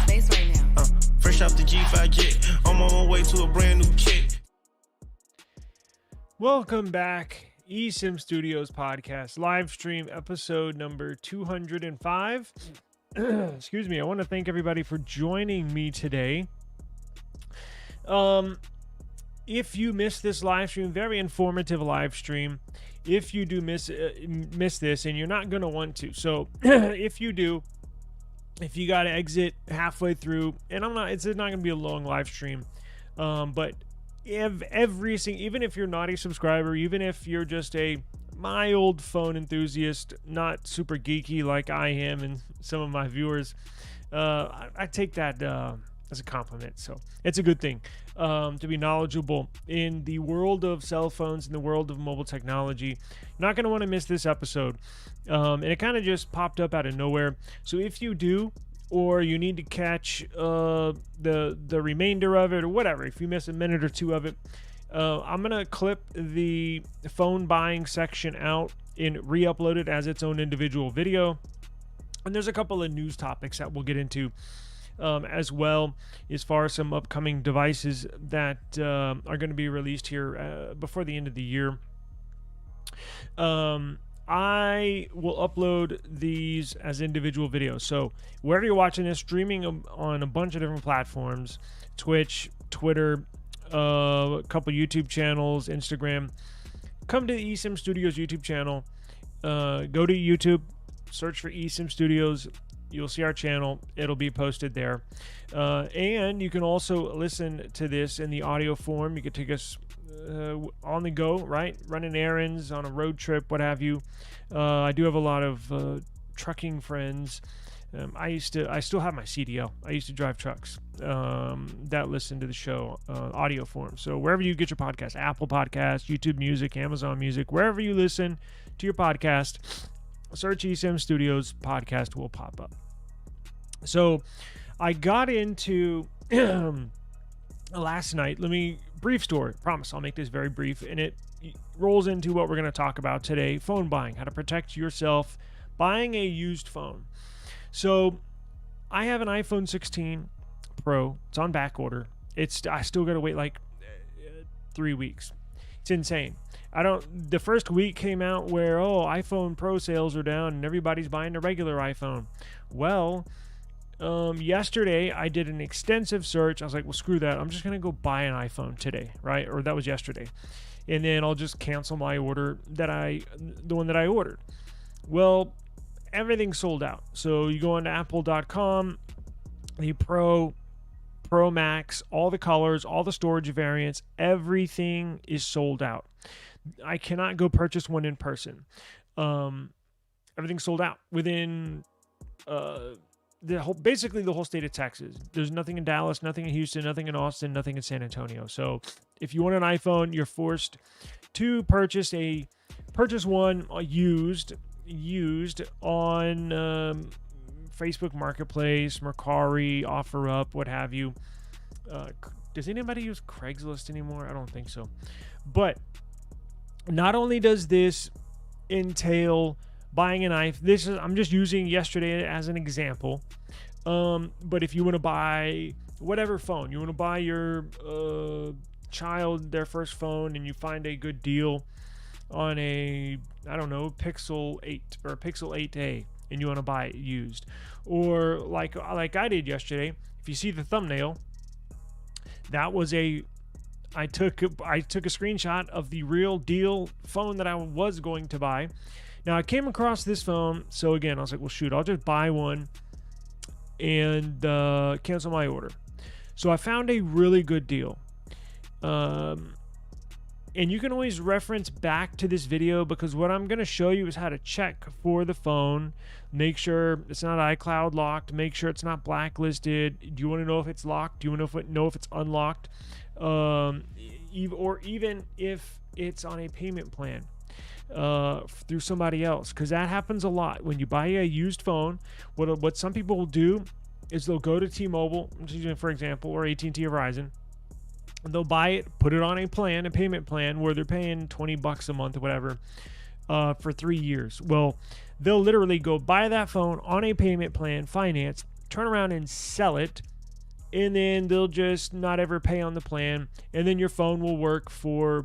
space right now. Fresh off the G5 jet, I'm on my way to a brand new kit. Welcome back, eSIM Studios Podcast Livestream, episode number 205. Excuse me. I want to thank everybody for joining me today. If you missed this live stream, very informative live stream. If you do miss this, and you're not going to want to, so if you do, if you got to exit halfway through, and it's not going to be a long live stream, but even if you're not a subscriber, even if you're just a mild phone enthusiast, not super geeky like I am and some of my viewers, I take that as a compliment. So it's a good thing to be knowledgeable in the world of cell phones, in the world of mobile technology. You're not going to want to miss this episode. And it kind of just popped up out of nowhere. So if you do, or you need to catch the remainder of it, or whatever, if you miss a minute or two of it, I'm going to clip the phone buying section out and re-upload it as its own individual video. And there's a couple of news topics that we'll get into as well, as far as some upcoming devices that are going to be released here before the end of the year. I will upload these as individual videos. So wherever you're watching this, streaming on a bunch of different platforms, Twitch, Twitter, a couple YouTube channels, Instagram, come to the eSIM Studios YouTube channel. Go to YouTube, search for eSIM Studios. You'll see our channel. It'll be posted there. And you can also listen to this in the audio form. You can take us on the go, right? Running errands, on a road trip, what have you. I do have a lot of trucking friends. I still have my CDL. I used to drive trucks that listen to the show audio form. So wherever you get your podcast, Apple Podcasts, YouTube Music, Amazon Music, wherever you listen to your podcast, search eSIM Studios Podcast will pop up. So I got into last night. Brief story. Promise I'll make this very brief, and it rolls into what we're going to talk about today: phone buying, how to protect yourself buying a used phone. So I have an iPhone 16 Pro. It's on back order. I still got to wait like 3 weeks. It's insane. The first week came out where, iPhone Pro sales are down and everybody's buying the regular iPhone. Well, yesterday I did an extensive search. I was like, well, screw that. I'm just going to go buy an iPhone today, right? Or that was yesterday. And then I'll just cancel my order, the one that I ordered. Well, everything's sold out. So you go onto apple.com, the Pro Max, all the colors, all the storage variants, everything is sold out. I cannot go purchase one in person. Everything's sold out within basically the whole state of Texas. There's nothing in Dallas, nothing in Houston, nothing in Austin, nothing in San Antonio. So if you want an iPhone, you're forced to purchase one used on Facebook Marketplace, Mercari, OfferUp, what have you. Does anybody use Craigslist anymore? I don't think so. But not only does this entail buying an iPhone, I'm just using yesterday as an example. But if you want to buy whatever phone, you want to buy your child their first phone, and you find a good deal on a, Pixel 8 or a Pixel 8a, and you want to buy it used, or like I did yesterday. If you see the thumbnail, that was I took a screenshot of the real deal phone that I was going to buy. Now I came across this phone, so again I was like, well, shoot, I'll just buy one and cancel my order. So I found a really good deal. And you can always reference back to this video, because what I'm going to show you is how to check for the phone, make sure it's not iCloud locked, make sure it's not blacklisted. Do you want to know if it's locked? Do you want to know if it's unlocked? Or even if it's on a payment plan through somebody else, because that happens a lot. When you buy a used phone, what some people will do is they'll go to T-Mobile, for example, or at&t or Verizon. They'll buy it, put it on a payment plan where they're paying $20 a month or whatever for 3 years. Well, they'll literally go buy that phone on a payment plan, finance, turn around and sell it, and then they'll just not ever pay on the plan, and then your phone will work for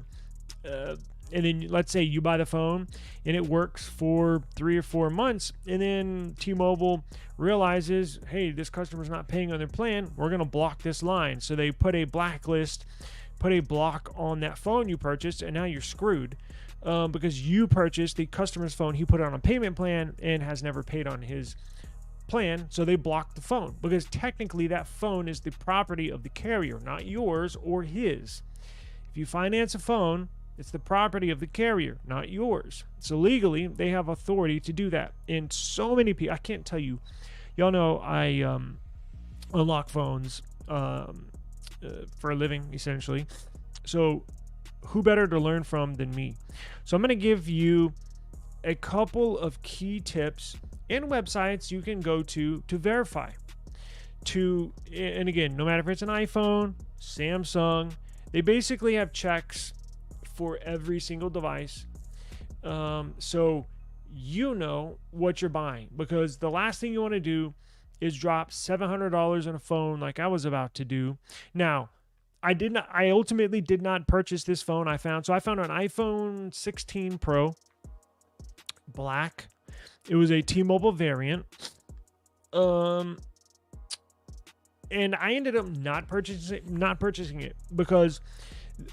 and then let's say you buy the phone and it works for 3 or 4 months, and then T-Mobile realizes, hey, this customer's not paying on their plan, we're going to block this line. So they put a blacklist, put a block on that phone you purchased, and now you're screwed because you purchased the customer's phone, he put it on a payment plan and has never paid on his plan, so they blocked the phone because technically that phone is the property of the carrier, not yours or his. If you finance a phone, it's the property of the carrier, not yours. So legally, they have authority to do that. And so many people, I can't tell you, y'all know I unlock phones for a living, essentially. So who better to learn from than me? So I'm going to give you a couple of key tips and websites you can go to verify. And again, no matter if it's an iPhone, Samsung, they basically have checks for every single device, so you know what you're buying, because the last thing you want to do is drop $700 on a phone like I was about to do. Now, I ultimately did not purchase this phone. I found an iPhone 16 Pro black. It was a T-Mobile variant, and I ended up not purchasing it because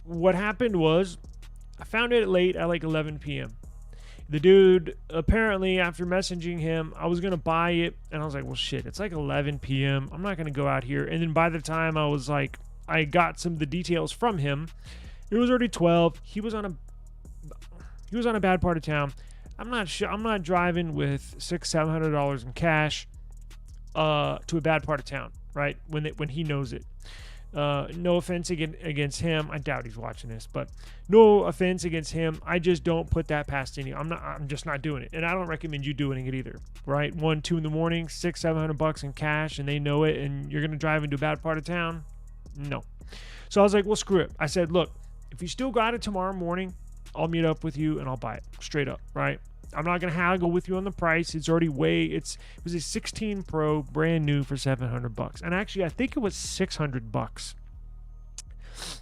what happened was I found it late at like 11 p.m. The dude, apparently after messaging him, I was going to buy it, and I was like, well, shit, it's like 11 p.m. I'm not going to go out here. And then by the time I got some of the details from him, it was already 12. He was on a bad part of town. I'm not driving with $600-700 in cash to a bad part of town, right? When he knows it. No offense against him. I doubt he's watching this, but no offense against him. I just don't put that past any. I'm just not doing it, and I don't recommend you doing it either. Right? 1-2 in the morning, $600-700 in cash, and they know it, and you're gonna drive into a bad part of town. No. So I was like, well, screw it. I said, look, if you still got it tomorrow morning, I'll meet up with you and I'll buy it straight up. Right? I'm not gonna haggle with you on the price. It's already it was a 16 Pro brand new for $700, and actually I think it was $600.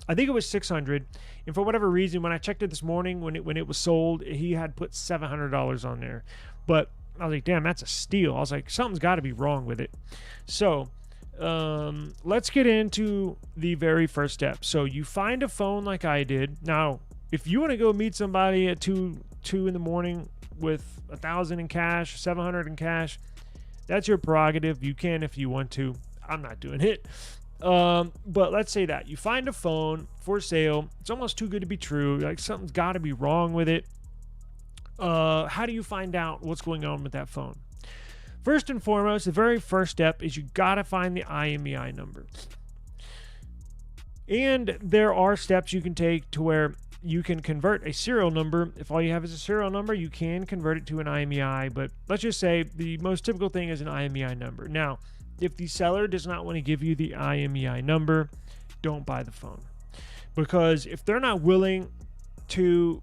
I think it was $600, and for whatever reason, when I checked it this morning, when it was sold, he had put $700 on there. But I was like, damn, that's a steal. I was like, something's got to be wrong with it. So let's get into the very first step. So you find a phone like I did. Now, if you want to go meet somebody at 2 in the morning with $1,000 in cash, $700 in cash, that's your prerogative. You can if you want to. I'm not doing it. But let's say that you find a phone for sale. It's almost too good to be true. Like, something's got to be wrong with it. How do you find out what's going on with that phone? First and foremost, the very first step is you got to find the IMEI number. And there are steps you can take to where you can convert a serial number. If all you have is a serial number, you can convert it to an IMEI, but let's just say the most typical thing is an IMEI number. Now, if the seller does not want to give you the IMEI number, don't buy the phone. Because if they're not willing to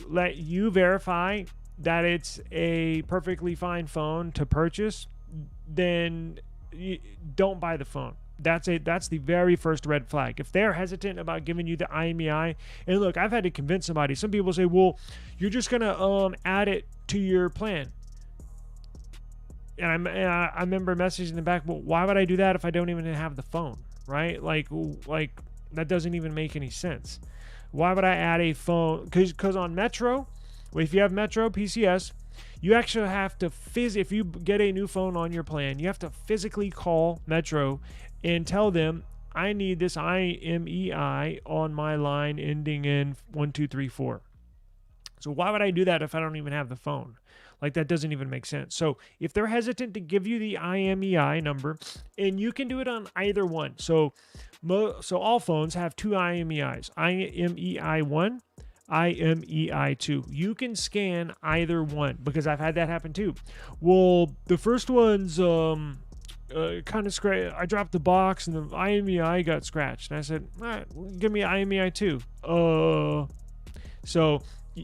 let you verify that it's a perfectly fine phone to purchase, then don't buy the phone. That's the very first red flag. If they're hesitant about giving you the IMEI, and look, I've had to convince somebody. Some people say, well, you're just going to add it to your plan. And I remember messaging them back, well, why would I do that if I don't even have the phone, right? Like that doesn't even make any sense. Why would I add a phone? Because on Metro, if you have Metro PCS, you actually have to if you get a new phone on your plan, you have to physically call Metro and tell them, I need this IMEI on my line ending in 1234. So why would I do that if I don't even have the phone? Like, that doesn't even make sense. So if they're hesitant to give you the IMEI number, and you can do it on either one. So all phones have two IMEIs, IMEI 1, IMEI 2. You can scan either one, because I've had that happen too. Well, the first one's kind of scratched. I dropped the box and the IMEI got scratched. And I said, all right, well, give me IMEI 2. So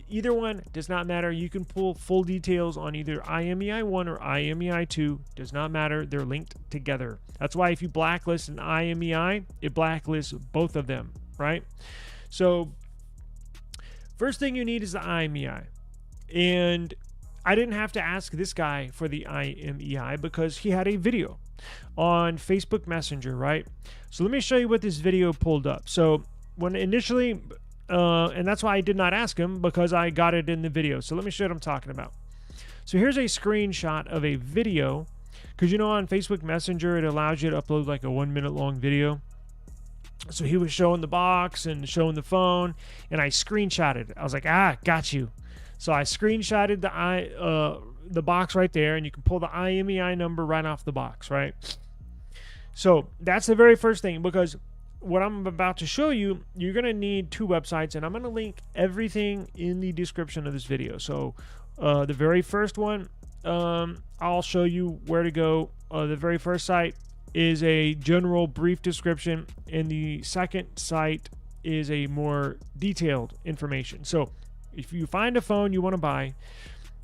Either one does not matter. You can pull full details on either IMEI 1 or IMEI 2. Does not matter. They're linked together. That's why if you blacklist an IMEI, it blacklists both of them, right? So first thing you need is the IMEI. And I didn't have to ask this guy for the IMEI because he had a video on Facebook Messenger, right? So let me show you what this video pulled up. So when initially, and that's why I did not ask him, because I got it in the video. So let me show you what I'm talking about. So here's a screenshot of a video, because you know on Facebook Messenger it allows you to upload like a 1 minute long video. So he was showing the box and showing the phone, and I screenshotted it. I was like, got you. So I screenshotted the box right there, and you can pull the IMEI number right off the box, right? So that's the very first thing, because what I'm about to show you, you're going to need 2 websites, and I'm going to link everything in the description of this video. So the very first one, I'll show you where to go. The very first site is a general brief description, and the second site is a more detailed information. So if you find a phone you want to buy,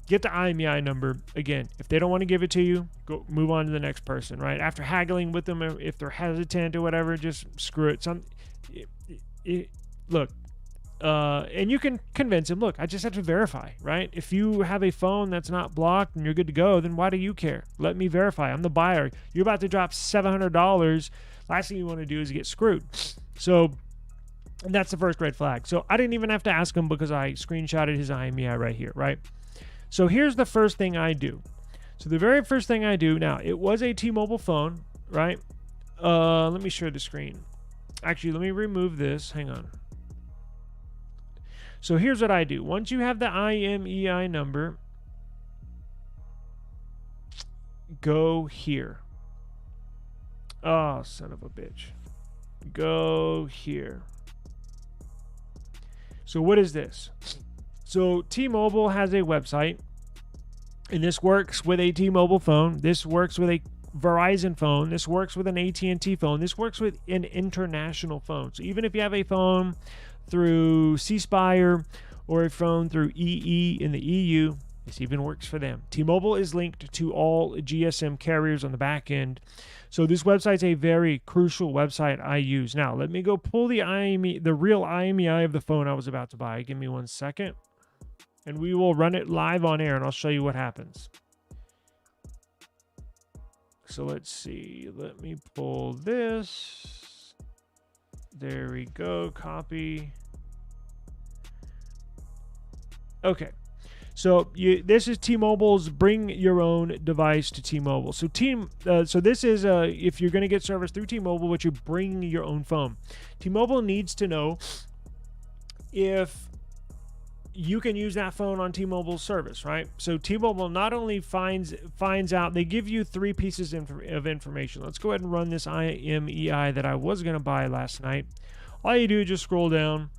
get the IMEI number. Again, if they don't want to give it to you, go move on to the next person, right? After haggling with them, if they're hesitant or whatever, just screw it. Look, and you can convince them, look, I just have to verify, right? If you have a phone that's not blocked and you're good to go, then why do you care? Let me verify. I'm the buyer. You're about to drop $700. Last thing you want to do is get screwed. So and that's the first red flag. So I didn't even have to ask him because I screenshotted his IMEI right here, right? So here's the first thing I do. So the very first thing I do, now it was a T-Mobile phone, right? Let me share the screen. Actually, let me remove this. Hang on. So here's what I do. Once you have the IMEI number, go here. Oh, son of a bitch. Go here. So what is this? So T-Mobile has a website, and this works with a T-Mobile phone. This works with a Verizon phone. This works with an AT&T phone. This works with an international phone. So even if you have a phone through C-Spire or a phone through EE in the EU, this even works for them. T-Mobile is linked to all GSM carriers on the back end. So this website's a very crucial website I use. Now, let me go pull the real IMEI of the phone I was about to buy. Give me 1 second. And we will run it live on air, and I'll show you what happens. So let's see. Let me pull this. There we go. Copy. Okay. So this is T-Mobile's bring your own device to T-Mobile. So so this is if you're going to get service through T-Mobile, but you're bringing your own phone. T-Mobile needs to know if you can use that phone on T-Mobile's service, right? So T-Mobile not only finds out, they give you 3 pieces of information. Let's go ahead and run this IMEI that I was going to buy last night. All you do is just scroll down.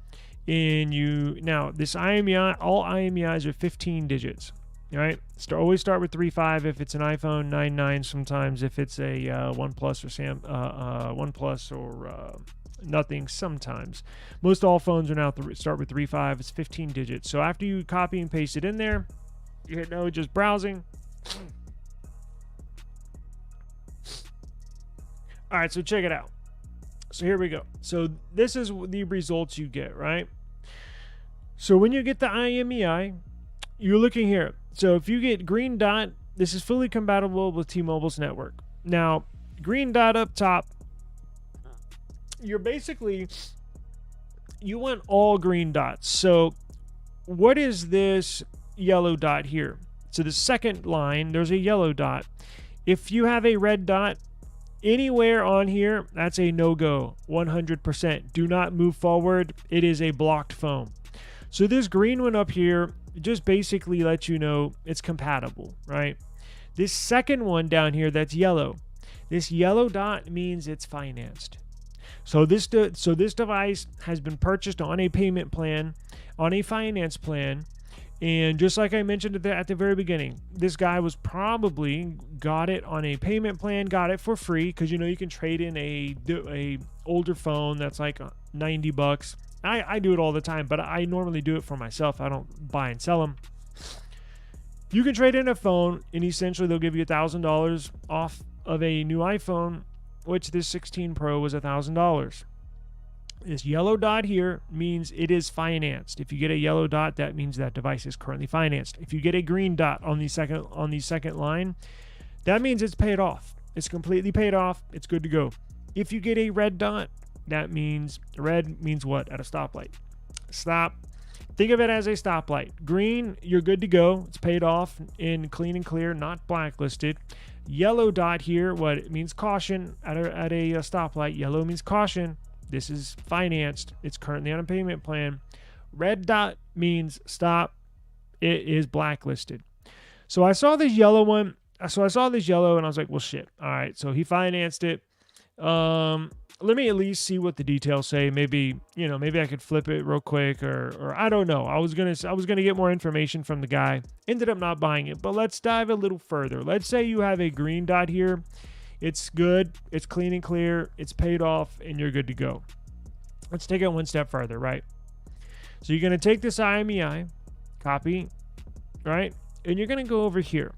Now this IMEI, all IMEIs are 15 digits, right? Always start with 35 if it's an iPhone, 99 sometimes if it's a OnePlus or OnePlus or nothing sometimes. Most all phones are now start with 35. It's 15 digits. So after you copy and paste it in there, you hit no, just browsing. All right, so check it out. So here we go. So this is the results you get, right? So when you get the IMEI, you're looking here. So if you get green dot, this is fully compatible with T-Mobile's network. Now, green dot up top, you want all green dots. So what is this yellow dot here? So the second line, there's a yellow dot. If you have a red dot anywhere on here, that's a no-go, 100%. Do not move forward. It is a blocked phone. So this green one up here just basically lets you know it's compatible, right? This second one down here that's yellow, this yellow dot means it's financed. So this device has been purchased on a payment plan, on a finance plan, and just like I mentioned at the very beginning, this guy was probably got it on a payment plan, got it for free, because you know you can trade in a older phone that's like $90 I do it all the time, but I normally do it for myself. I don't buy and sell them. You can trade in a phone, and essentially they'll give you $1,000 off of a new iPhone, which this 16 Pro was $1,000. This yellow dot here means it is financed. If you get a yellow dot, that means that device is currently financed. If you get a green dot on the second line, that means it's paid off. It's completely paid off. It's good to go. If you get a red dot, that means red means what? At a stoplight. Stop. Think of it as a stoplight. Green, you're good to go. It's paid off in clean and clear, not blacklisted. Yellow dot here, what it means caution at a stoplight. Yellow means caution. This is financed. It's currently on a payment plan. Red dot means stop. It is blacklisted. So I saw this yellow one. So I saw this yellow and I was like, well, shit. All right. So he financed it. Let me at least see what the details say. Maybe I could flip it real quick or I don't know. I was going to get more information from the guy. Ended up not buying it, but let's dive a little further. Let's say you have a green dot here. It's good. It's clean and clear. It's paid off and you're good to go. Let's take it one step further, right? So you're going to take this IMEI, copy, right? And you're going to go over here.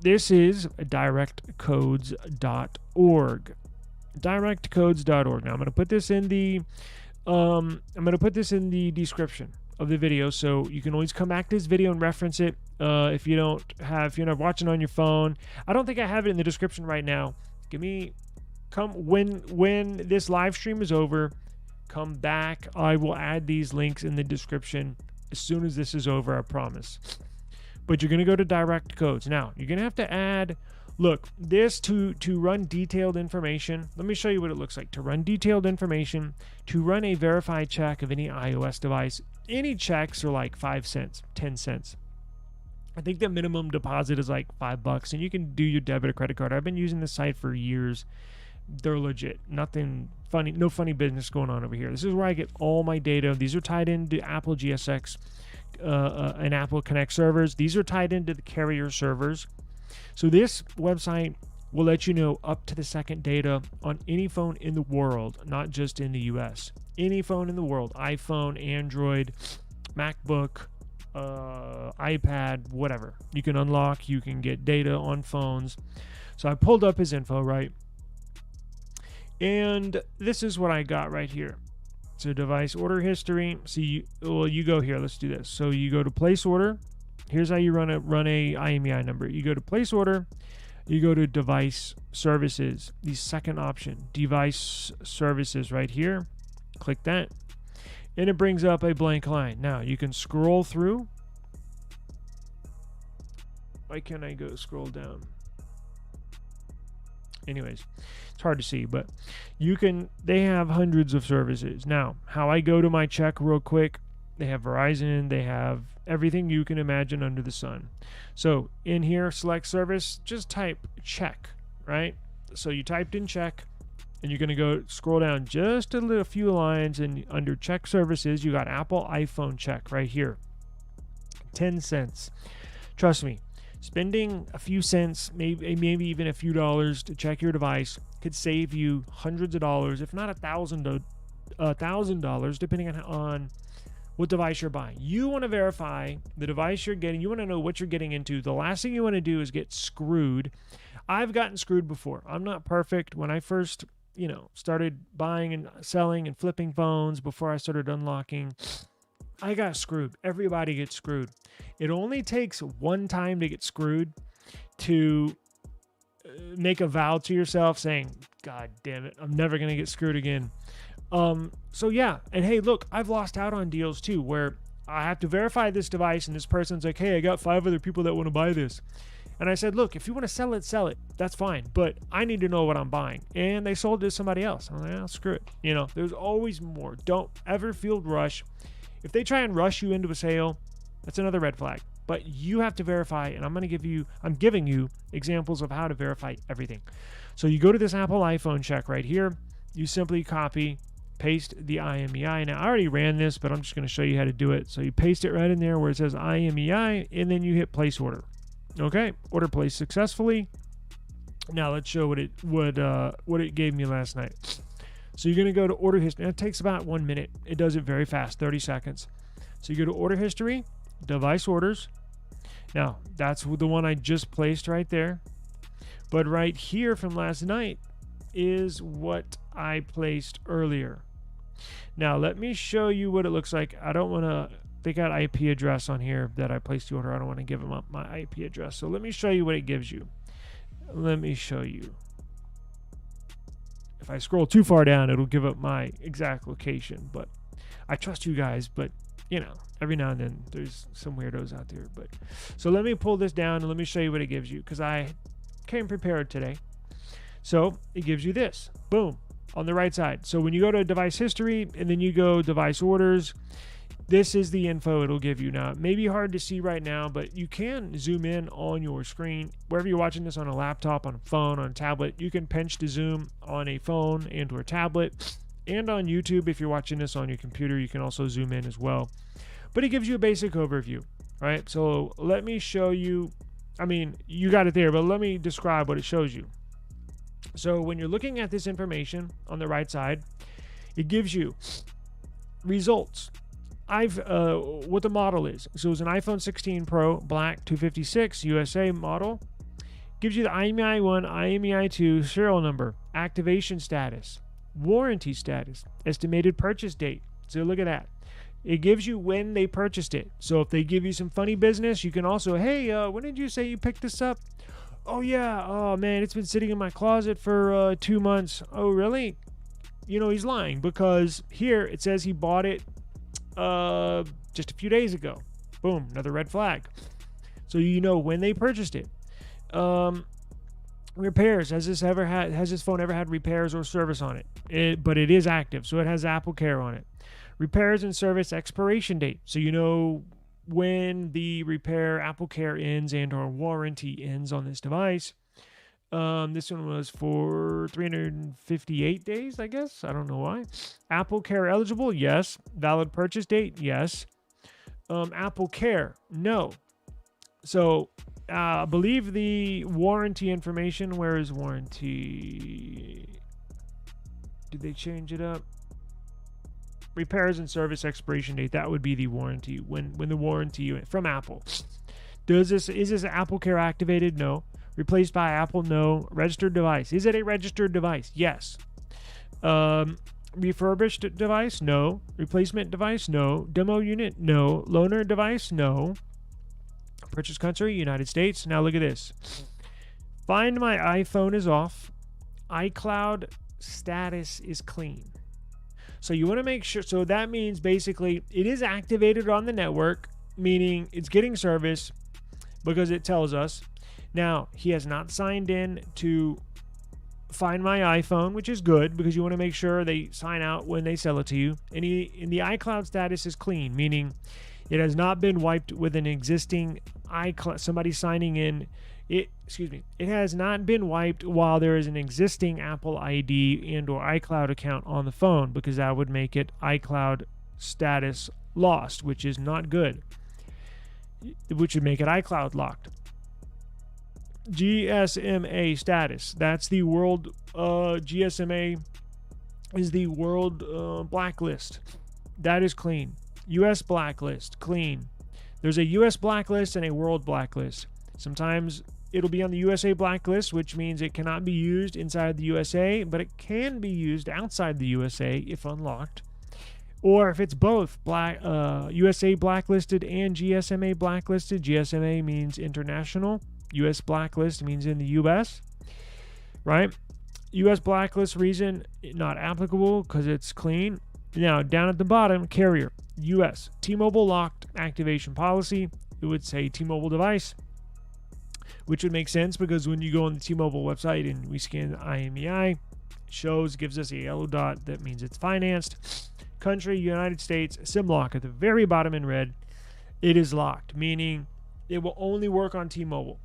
This is directcodes.org. Directcodes.org. Now I'm going to put this in the description of the video, so you can always come back to this video and reference it. If you're not watching on your phone, I don't think I have it in the description right now. When this live stream is over, come back. I will add these links in the description as soon as this is over, I promise. But you're going to go to direct codes. Now, you're going to have to add, look, this to run detailed information. Let me show you what it looks like. To run detailed information, to run a verified check of any iOS device, any checks are like 5 cents, 10 cents. I think the minimum deposit is like $5, and you can do your debit or credit card. I've been using this site for years. They're legit. Nothing funny, no funny business going on over here. This is where I get all my data. These are tied into Apple GSX and Apple Connect servers. These are tied into the carrier servers. So this website will let you know up to the second data on any phone in the world, not just in the US. Any phone in the world, iPhone, Android, MacBook, iPad, whatever. You can unlock, you can get data on phones. So I pulled up his info, right? And this is what I got right here. So device order history. See, you go here. Let's do this. So you go to place order. Here's how you run a IMEI number. You go to place order. You go to device services. The second option, device services, right here. Click that, and it brings up a blank line. Now you can scroll through. Why can't I go scroll down? Anyways, it's hard to see, but they have hundreds of services. Now, how I go to my check real quick, they have Verizon, they have everything you can imagine under the sun. So in here, select service, just type check, right? So you typed in check, and you're going to go scroll down just a few lines, and under check services, you got Apple iPhone check right here. 10 cents. Trust me. Spending a few cents, maybe even a few dollars to check your device could save you hundreds of dollars, if not $1,000, depending on what device you're buying. You want to verify the device you're getting. You want to know what you're getting into. The last thing you want to do is get screwed. I've gotten screwed before. I'm not perfect. When I first, started buying and selling and flipping phones before I started unlocking, I got screwed. Everybody gets screwed. It only takes one time to get screwed to make a vow to yourself saying, God damn it, I'm never going to get screwed again. So yeah. And hey, look, I've lost out on deals too, where I have to verify this device and this person's like, hey, I got 5 other people that want to buy this. And I said, look, if you want to sell it, that's fine. But I need to know what I'm buying. And they sold it to somebody else. I'm like, screw it. There's always more. Don't ever feel rush. If they try and rush you into a sale, that's another red flag. But you have to verify, and I'm giving you examples of how to verify everything. So you go to this Apple iPhone check right here. You simply copy, paste the IMEI. Now, I already ran this, but I'm just going to show you how to do it. So you paste it right in there where it says IMEI, and then you hit place order. Okay, order placed successfully. Now let's show what it gave me last night. So you're gonna go to order history. It takes about 1 minute. It does it very fast, 30 seconds. So you go to order history, device orders. Now that's the one I just placed right there. But right here from last night is what I placed earlier. Now let me show you what it looks like. I don't want to. They got IP address on here that I placed the order. I don't want to give them up my IP address. So let me show you what it gives you. Let me show you. If I scroll too far down, it'll give up my exact location. But I trust you guys. But you know, every now and then there's some weirdos out there. But so let me pull this down and let me show you what it gives you, because I came prepared today. So it gives you this, boom, on the right side. So when you go to device history and then you go device orders, this is the info it'll give you. Now, it may be hard to see right now, but you can zoom in on your screen. Wherever you're watching this, on a laptop, on a phone, on a tablet, you can pinch to zoom on a phone and or a tablet. And on YouTube, if you're watching this on your computer, you can also zoom in as well. But it gives you a basic overview, right? So let me show you. I mean, you got it there, but let me describe what it shows you. So when you're looking at this information on the right side, it gives you results. What the model is. So it's an iPhone 16 Pro Black 256 USA model. Gives you the IMEI 1, IMEI 2 serial number, activation status, warranty status, estimated purchase date. So look at that. It gives you when they purchased it. So if they give you some funny business, you can also, hey, when did you say you picked this up? Oh, yeah. Oh, man, it's been sitting in my closet for 2 months. Oh, really? You know, he's lying, because here it says he bought it just a few days ago. Boom, another red flag. So you know when they purchased it. Repairs. Has this phone ever had repairs or service on it? But it is active, so it has Apple Care on it. Repairs and service expiration date. So you know when the repair Apple Care ends and or warranty ends on this device. This one was for 358 days, I guess. I don't know why. Apple Care eligible? Yes. Valid purchase date? Yes. Apple Care? No. So I believe the warranty information. Where is warranty? Did they change it up? Repairs and service expiration date. That would be the warranty. When the warranty from Apple. Is this Apple Care activated? No. Replaced by Apple? No. Registered device. Is it a registered device? Yes. Refurbished device? No. Replacement device? No. Demo unit? No. Loaner device? No. Purchase country? United States. Now look at this. Find My iPhone is off. iCloud status is clean. So you want to make sure. So that means basically it is activated on the network, meaning it's getting service because it tells us. Now, he has not signed in to Find My iPhone, which is good because you want to make sure they sign out when they sell it to you. And the iCloud status is clean, meaning it has not been wiped with an existing iCloud. Somebody signing in. It has not been wiped while there is an existing Apple ID and or iCloud account on the phone, because that would make it iCloud status lost, which is not good, which would make it iCloud locked. GSMA status. That's the world. GSMA is the world blacklist. That is clean. US blacklist, clean. There's a US blacklist and a world blacklist. Sometimes it'll be on the USA blacklist, which means it cannot be used inside the USA, but it can be used outside the USA if unlocked. Or if it's both, USA blacklisted and GSMA blacklisted. GSMA means international. US blacklist means in the US, right? US blacklist reason not applicable because it's clean. Now, down at the bottom, carrier, US. T-Mobile locked activation policy. It would say T-Mobile device, which would make sense because when you go on the T-Mobile website and we scan IMEI, it gives us a yellow dot. That means it's financed. Country, United States. SIM lock at the very bottom in red. It is locked, meaning it will only work on T-Mobile.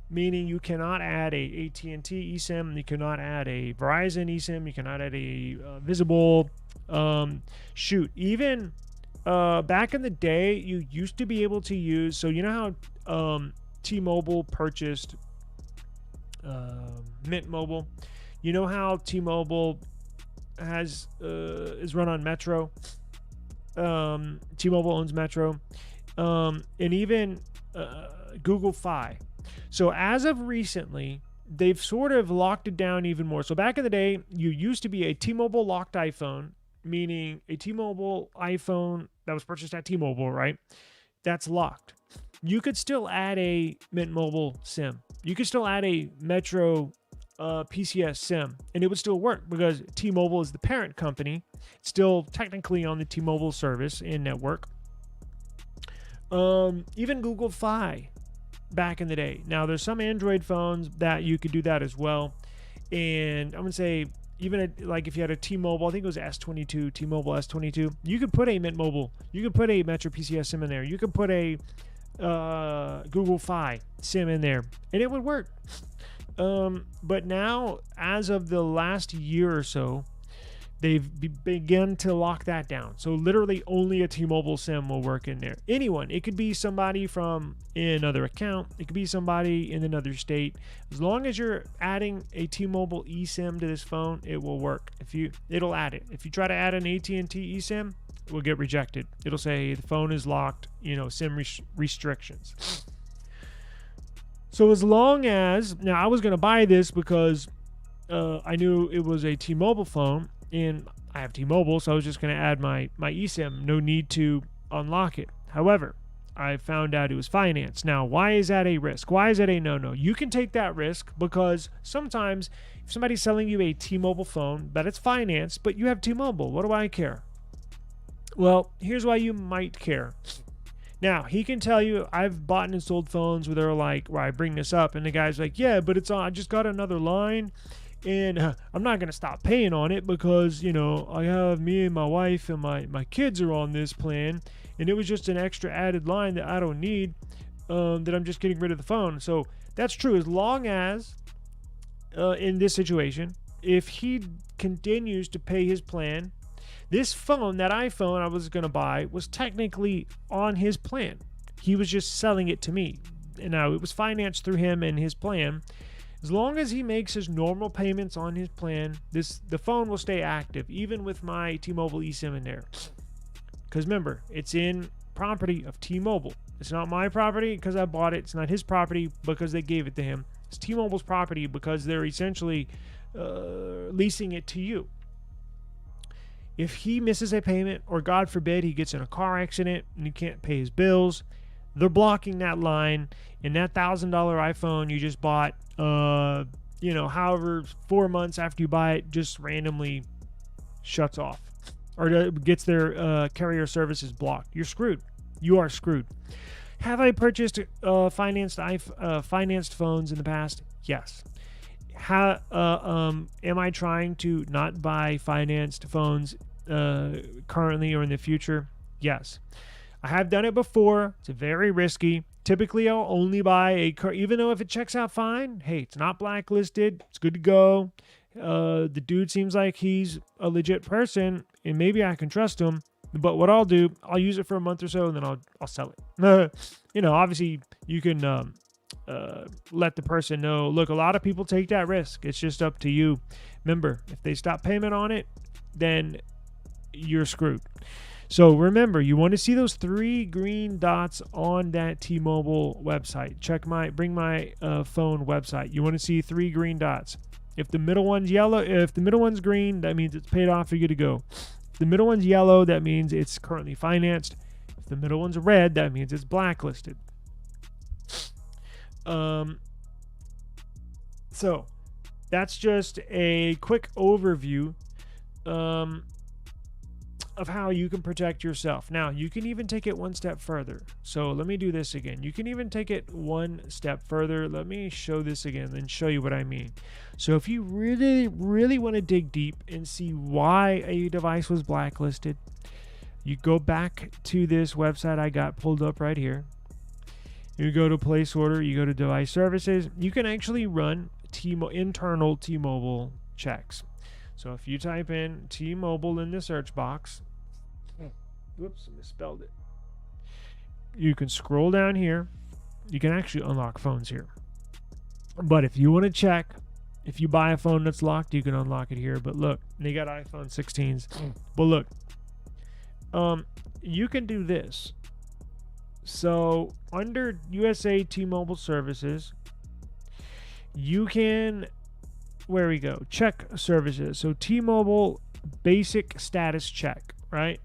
Meaning you cannot add a AT&T eSIM, you cannot add a Verizon eSIM, you cannot add a Visible. Even back in the day, you used to be able to use. So you know how T-Mobile purchased Mint Mobile. You know how T-Mobile has is run on Metro. T-Mobile owns Metro, and even Google Fi. So as of recently, they've sort of locked it down even more. So back in the day, you used to be a T-Mobile locked iPhone, meaning a T-Mobile iPhone that was purchased at T-Mobile, right? That's locked. You could still add a Mint Mobile SIM. You could still add a Metro PCS SIM, and it would still work because T-Mobile is the parent company. It's still technically on the T-Mobile service and network. Even Google Fi back in the day. Now, there's some Android phones that you could do that as well. And I'm going to say, even like if you had a T-Mobile, I think it was S22, T-Mobile S22, you could put a Mint Mobile. You could put a Metro PCS SIM in there. You could put a Google Fi SIM in there, and it would work. But now, as of the last year or so, they've begun to lock that down. So literally only a T-Mobile SIM will work in there. Anyone. It could be somebody from another account. It could be somebody in another state. As long as you're adding a T-Mobile eSIM to this phone, it will work. It'll add it. If you try to add an AT&T eSIM, it will get rejected. It'll say the phone is locked, SIM restrictions. So as long as, now I was going to buy this because I knew it was a T-Mobile phone, and I have T-Mobile, so I was just going to add my eSIM. No need to unlock it. However, I found out it was financed. Now, why is that a risk? Why is that a no-no? You can take that risk because sometimes if somebody's selling you a T-Mobile phone, that it's financed, but you have T-Mobile, what do I care? Well, here's why you might care. Now, he can tell you, I've bought and sold phones where I bring this up, and the guy's like, yeah, but it's on, I just got another line, and I'm not going to stop paying on it because, I have me and my wife and my kids are on this plan, and it was just an extra added line that I don't need, that I'm just getting rid of the phone. So that's true, as long as, in this situation, if he continues to pay his plan, this phone, that iPhone I was going to buy, was technically on his plan. He was just selling it to me. And now it was financed through him and his plan. As long as he makes his normal payments on his plan, the phone will stay active, even with my T-Mobile eSIM in there. Because remember, it's in property of T-Mobile. It's not my property because I bought it. It's not his property because they gave it to him. It's T-Mobile's property because they're essentially leasing it to you. If he misses a payment, or God forbid he gets in a car accident and he can't pay his bills, they're blocking that line, and that $1,000 iPhone you just bought, however 4 months after you buy it, just randomly shuts off, or gets their carrier services blocked. You're screwed. You are screwed. Have I purchased financed phones in the past? Yes. Am I trying to not buy financed phones currently or in the future? Yes. I have done it before. It's very risky. Typically, I'll only buy a car, even though if it checks out fine, hey, it's not blacklisted. It's good to go. The dude seems like he's a legit person, and maybe I can trust him. But what I'll do, I'll use it for a month or so, and then I'll sell it. Obviously, you can let the person know, look, a lot of people take that risk. It's just up to you. Remember, if they stop payment on it, then you're screwed. So remember, you want to see those 3 green dots on that T-Mobile website. Bring my phone website. You want to see 3 green dots. If the middle one's yellow, if the middle one's green, that means it's paid off, you're good to go. If the middle one's yellow, that means it's currently financed. If the middle one's red, that means it's blacklisted. So that's just a quick overview of how you can protect yourself. Now, you can even take it one step further. So let me do this again. You can even take it one step further. Let me show this again and show you what I mean. So if you really, really want to dig deep and see why a device was blacklisted, you go back to this website I got pulled up right here. You go to place order, you go to device services. You can actually run internal T-Mobile checks. So if you type in T-Mobile in the search box, whoops, I misspelled it. You can scroll down here. You can actually unlock phones here. But if you want to check, if you buy a phone that's locked, you can unlock it here. But look, they got iPhone 16s. But look, you can do this. So under USA T-Mobile services, you can, where we go, check services. So T-Mobile basic status check, right?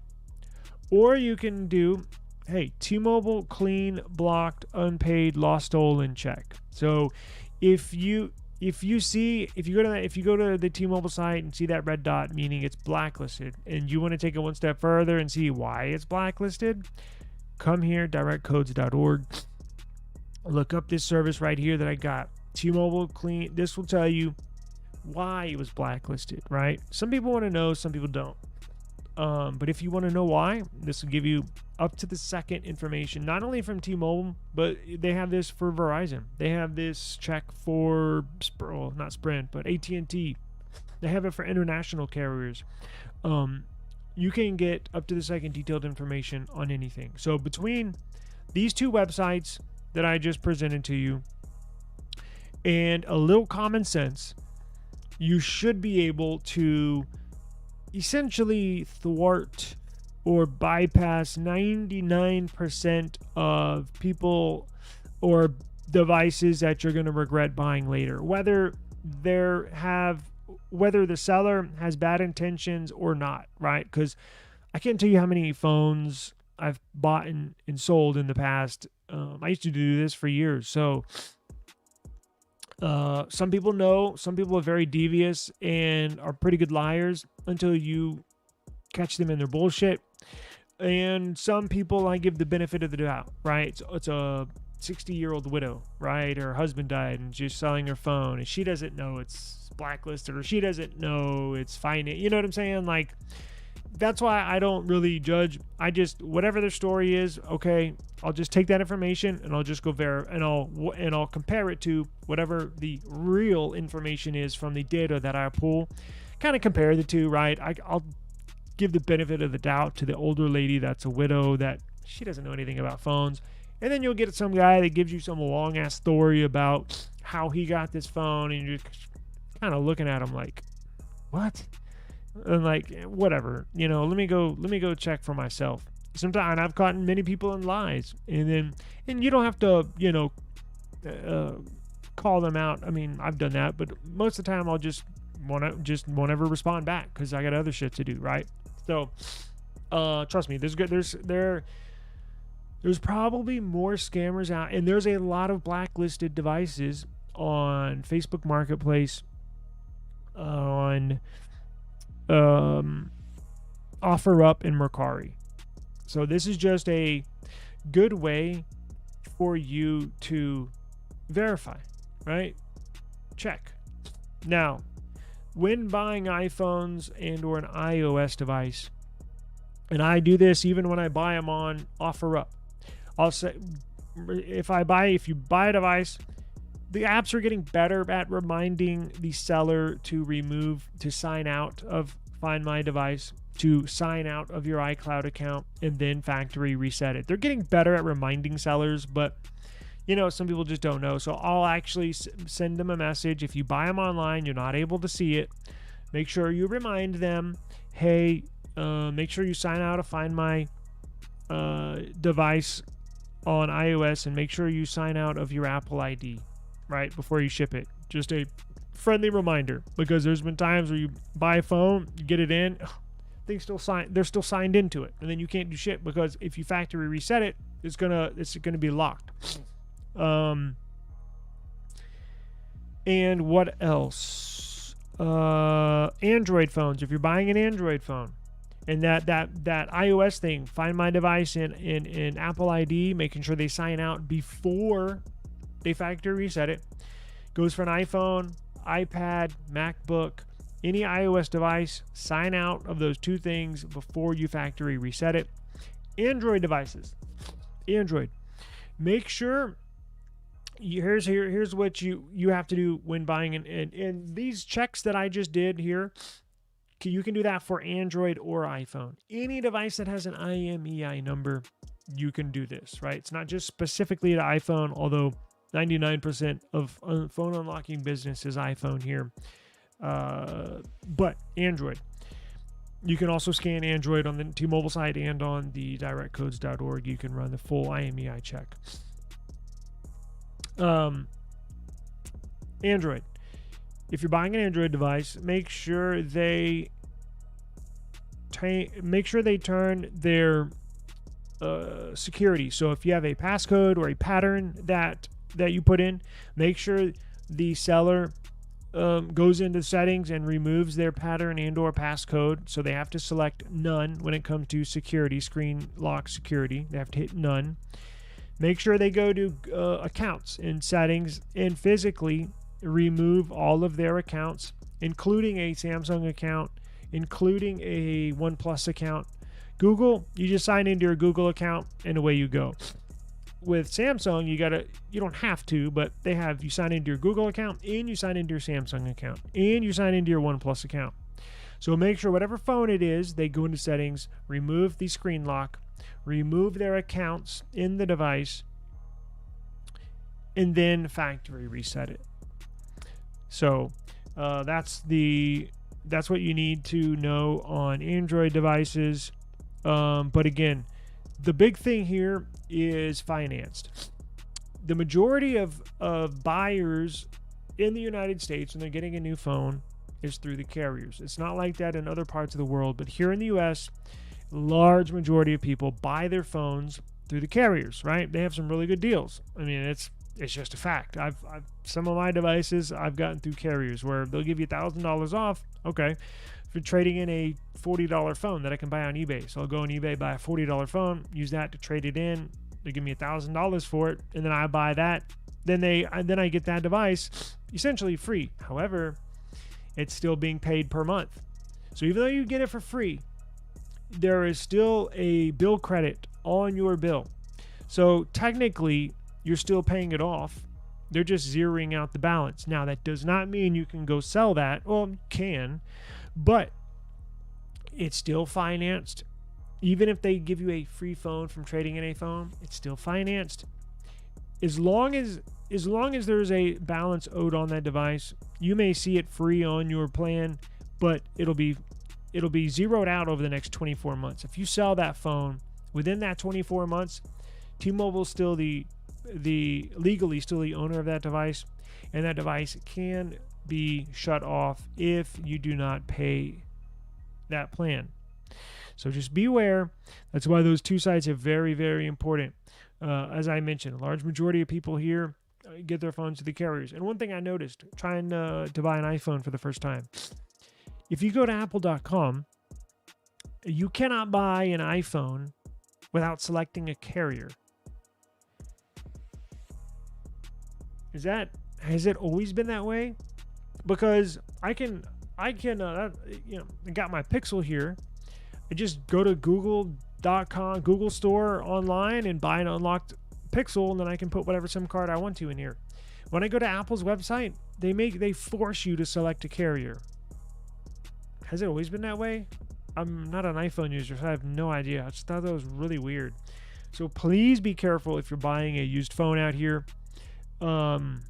Or you can do, hey, T-Mobile clean, blocked, unpaid, lost, stolen check. So if you go to the T-Mobile site and see that red dot, meaning it's blacklisted, and you want to take it one step further and see why it's blacklisted, come here, directcodes.org. Look up this service right here that I got, T-Mobile clean. This will tell you why it was blacklisted, right? Some people want to know, some people don't. But if you want to know why, this will give you up to the second information, not only from T-Mobile, but they have this for Verizon. They have this check for, not Sprint, but AT&T. They have it for international carriers. You can get up to the second detailed information on anything. So between these two websites that I just presented to you and a little common sense, you should be able to essentially thwart or bypass 99% of people or devices that you're going to regret buying later, whether the seller has bad intentions or not, right? Because I can't tell you how many phones I've bought and sold in the past. I used to do this for years. So some people know, some people are very devious and are pretty good liars until you catch them in their bullshit. And some people I give the benefit of the doubt, right? It's a 60-year-old widow, right? Her husband died and she's selling her phone and she doesn't know it's blacklisted, or she doesn't know it's fine. You know what I'm saying? Like, that's why I don't really judge. I just, whatever their story is, okay, I'll just take that information and I'll just go and I'll compare it to whatever the real information is from the data that I pull. Kind of compare the two, right? I'll give the benefit of the doubt to the older lady that's a widow, that she doesn't know anything about phones. And then you'll get some guy that gives you some long ass story about how he got this phone, and you're kind of looking at him like, what? And like, whatever, let me go check for myself. Sometimes I've caught many people in lies, and you don't have to, call them out. I mean, I've done that, but most of the time I'll won't ever respond back because I got other shit to do, right? So, trust me, there's probably more scammers out, and there's a lot of blacklisted devices on Facebook Marketplace, on OfferUp and Mercari. So this is just a good way for you to verify, right? Check. Now, when buying iPhones and or an iOS device, and I do this even when I buy them on OfferUp, I'll say, if you buy a device, the apps are getting better at reminding the seller to sign out of Find My Device, to sign out of your iCloud account, and then factory reset it. They're getting better at reminding sellers, but some people just don't know. So I'll actually send them a message. If you buy them online, you're not able to see it, make sure you remind them, hey, make sure you sign out of Find My Device on iOS, and make sure you sign out of your Apple ID right before you ship it. Just a friendly reminder, because there's been times where you buy a phone, you get it in, they're still signed into it, and then you can't do shit because if you factory reset it, it's gonna be locked. And what else? Android phones. If you're buying an Android phone, and that iOS thing, Find My Device in Apple ID, making sure they sign out before they factory reset it, goes for an iPhone, iPad, MacBook, any iOS device. Sign out of those two things before you factory reset it. Android devices, make sure here's what you have to do when buying and these checks that I just did here. You can do that for Android or iPhone. Any device that has an IMEI number, you can do this, right? It's not just specifically to iPhone, although 99% of phone unlocking business is iPhone here. But Android. You can also scan Android on the T-Mobile site and on the directcodes.org. You can run the full IMEI check. Android. If you're buying an Android device, make sure they turn their security. So if you have a passcode or a pattern that you put in, make sure the seller goes into settings and removes their pattern and or passcode. So they have to select none when it comes to security, screen lock security. They have to hit none. Make sure they go to accounts and settings and physically remove all of their accounts, including a Samsung account, including a OnePlus account. Google, you just sign into your Google account and away you go. With Samsung, you don't have to, but you sign into your Google account and you sign into your Samsung account and you sign into your OnePlus account. So make sure whatever phone it is, they go into settings, remove the screen lock, remove their accounts in the device, and then factory reset it. So that's what you need to know on Android devices. But again, the big thing here is financed. The majority of buyers in the United States when they're getting a new phone is through the carriers. It's not like that in other parts of the world, but here in the US, large majority of people buy their phones through the carriers, right? They have some really good deals. I mean, it's just a fact. I've some of my devices I've gotten through carriers where they'll give you $1,000 off. Okay. For trading in a $40 phone that I can buy on eBay. So I'll go on eBay, buy a $40 phone, use that to trade it in. They give me $1,000 for it, and then I buy that. Then I get that device essentially free. However, it's still being paid per month. So even though you get it for free, there is still a bill credit on your bill. So technically, you're still paying it off. They're just zeroing out the balance. Now, that does not mean you can go sell that. Well, you can, but it's still financed. Even if they give you a free phone from trading in a phone, it's still financed. As long as there's a balance owed on that device, you may see it free on your plan, but it'll be zeroed out over the next 24 months. If you sell that phone within that 24 months, T-Mobile's still legally still the owner of that device, and that device can be shut off if you do not pay that plan. So just beware. That's why those two sites are very, very important. As I mentioned, a large majority of people here get their phones to the carriers. And one thing I noticed trying to buy an iPhone for the first time, if you go to apple.com, you cannot buy an iPhone without selecting a carrier. Has it always been that way? Because I got my Pixel here. I just go to google.com, Google Store online, and buy an unlocked Pixel, and then I can put whatever SIM card I want to in here. When I go to Apple's website, they force you to select a carrier. Has it always been that way? I'm not an iPhone user, so I have no idea. I just thought that was really weird. So please be careful if you're buying a used phone out here. And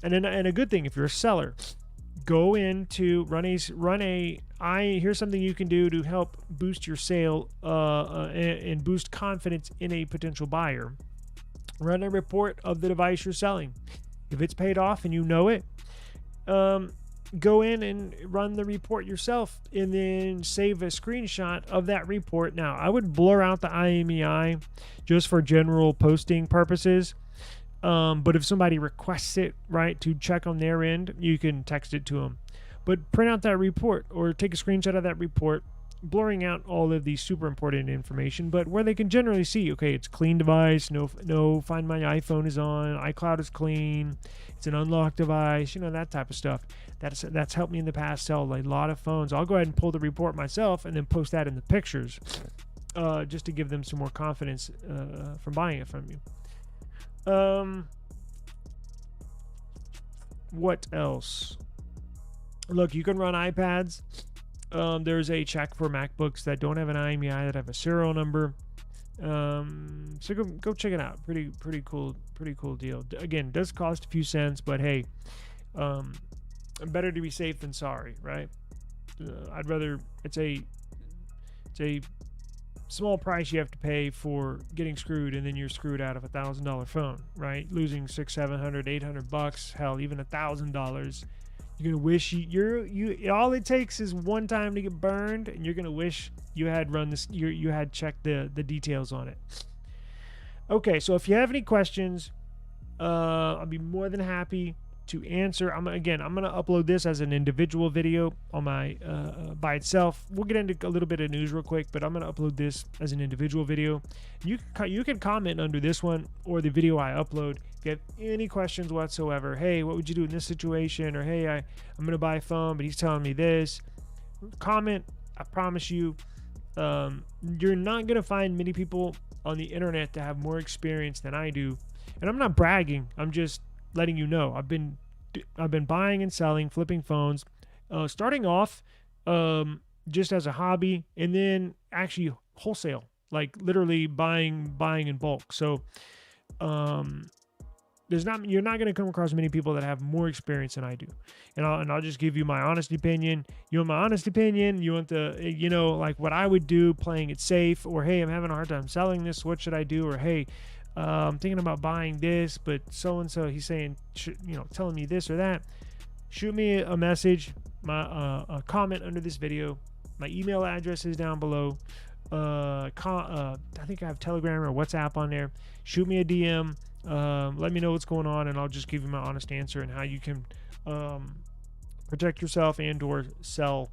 a good thing, if you're a seller, go into here's something you can do to help boost your sale and boost confidence in a potential buyer. Run a report of the device you're selling. If it's paid off and you know it, go in and run the report yourself and then save a screenshot of that report. Now, I would blur out the IMEI just for general posting purposes. But if somebody requests it, right, to check on their end, you can text it to them. But print out that report or take a screenshot of that report, blurring out all of the super important information, but where they can generally see, okay, it's a clean device, no Find My iPhone is on, iCloud is clean, it's an unlocked device, that type of stuff. That's helped me in the past sell a lot of phones. I'll go ahead and pull the report myself and then post that in the pictures, just to give them some more confidence from buying it from you. What else? Look, you can run iPads. There's a check for MacBooks that don't have an IMEI, that have a serial number. So go check it out. Pretty cool deal. Again, does cost a few cents, but hey, better to be safe than sorry, right? I'd rather it's a small price you have to pay for getting screwed, and then you're screwed out of $1,000 phone, right? Losing $600, $700, $800, hell, even $1,000. You're gonna wish you all it takes is one time to get burned, and you're gonna wish you had run this. You had checked the details on it. Okay, so if you have any questions, I'll be more than happy to answer. I'm gonna upload this as an individual video on my by itself. We'll get into a little bit of news real quick, but I'm gonna upload this as an individual video. You can comment under this one or the video I upload if you have any questions whatsoever. Hey, what would you do in this situation? Or hey, I'm gonna buy a phone, but he's telling me this. Comment. I promise you, you're not gonna find many people on the internet that have more experience than I do. And I'm not bragging. I'm just letting you know. I've been buying and selling, flipping phones, starting off just as a hobby, and then actually wholesale, like literally buying in bulk. So you're not going to come across many people that have more experience than I do. And I'll just give you my honest opinion. You want my honest opinion? You want like what I would do playing it safe, or hey, I'm having a hard time selling this. What should I do? Or hey, I'm thinking about buying this, but so-and-so, he's saying, telling me this or that. Shoot me a message, a comment under this video. My email address is down below. I think I have Telegram or WhatsApp on there. Shoot me a DM. Let me know what's going on, and I'll just give you my honest answer and how you can protect yourself and or sell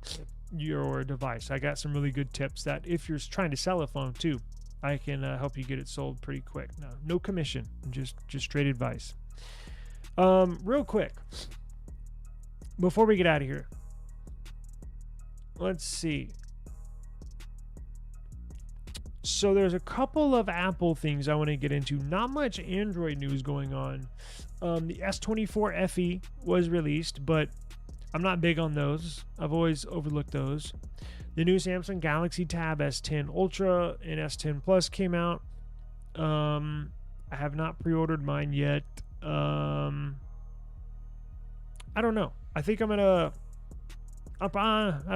your device. I got some really good tips that if you're trying to sell a phone too, I can help you get it sold pretty quick. No commission, just straight advice. Real quick, before we get out of here, let's see. So there's a couple of Apple things I want to get into. Not much Android news going on. The S24 FE was released, but I'm not big on those. I've always overlooked those. The new Samsung Galaxy Tab S10 Ultra and S10 Plus came out. I have not pre-ordered mine yet. I don't know. I think I'm gonna. I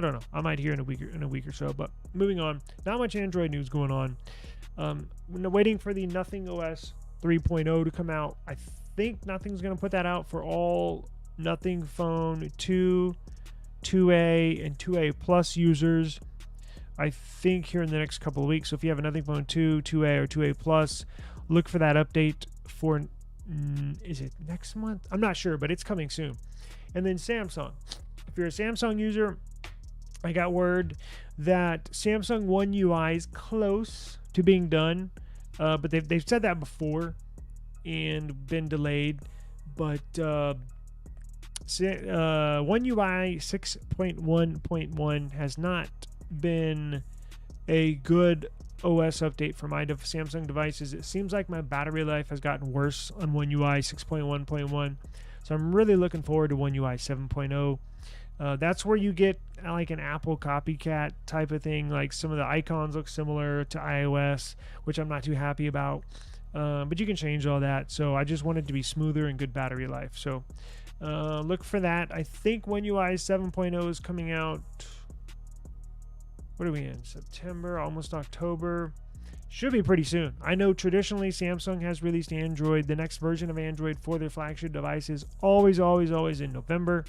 don't know. I might hear in a week or so. But moving on. Not much Android news going on. Waiting for the Nothing OS 3.0 to come out. I think Nothing's gonna put that out for all Nothing Phone 2, 2A, and 2A Plus users. I think here in the next couple of weeks. So if you have a Nothing Phone 2, 2A, or 2A Plus, look for that update for. Is it next month? I'm not sure, but it's coming soon. And then Samsung. If you're a Samsung user, I got word that Samsung One UI is close to being done, but they've said that before and been delayed. But One UI 6.1.1 has not been a good OS update for my Samsung devices. It seems like my battery life has gotten worse on One UI 6.1.1. So I'm really looking forward to One UI 7.0. That's where you get like an Apple copycat type of thing. Like some of the icons look similar to iOS, which I'm not too happy about. But you can change all that. So I just want it to be smoother and good battery life. So look for that. I think One UI 7.0 is coming out. What are we in? September, almost October. Should be pretty soon. I know traditionally Samsung has released Android, the next version of Android for their flagship devices, always in November.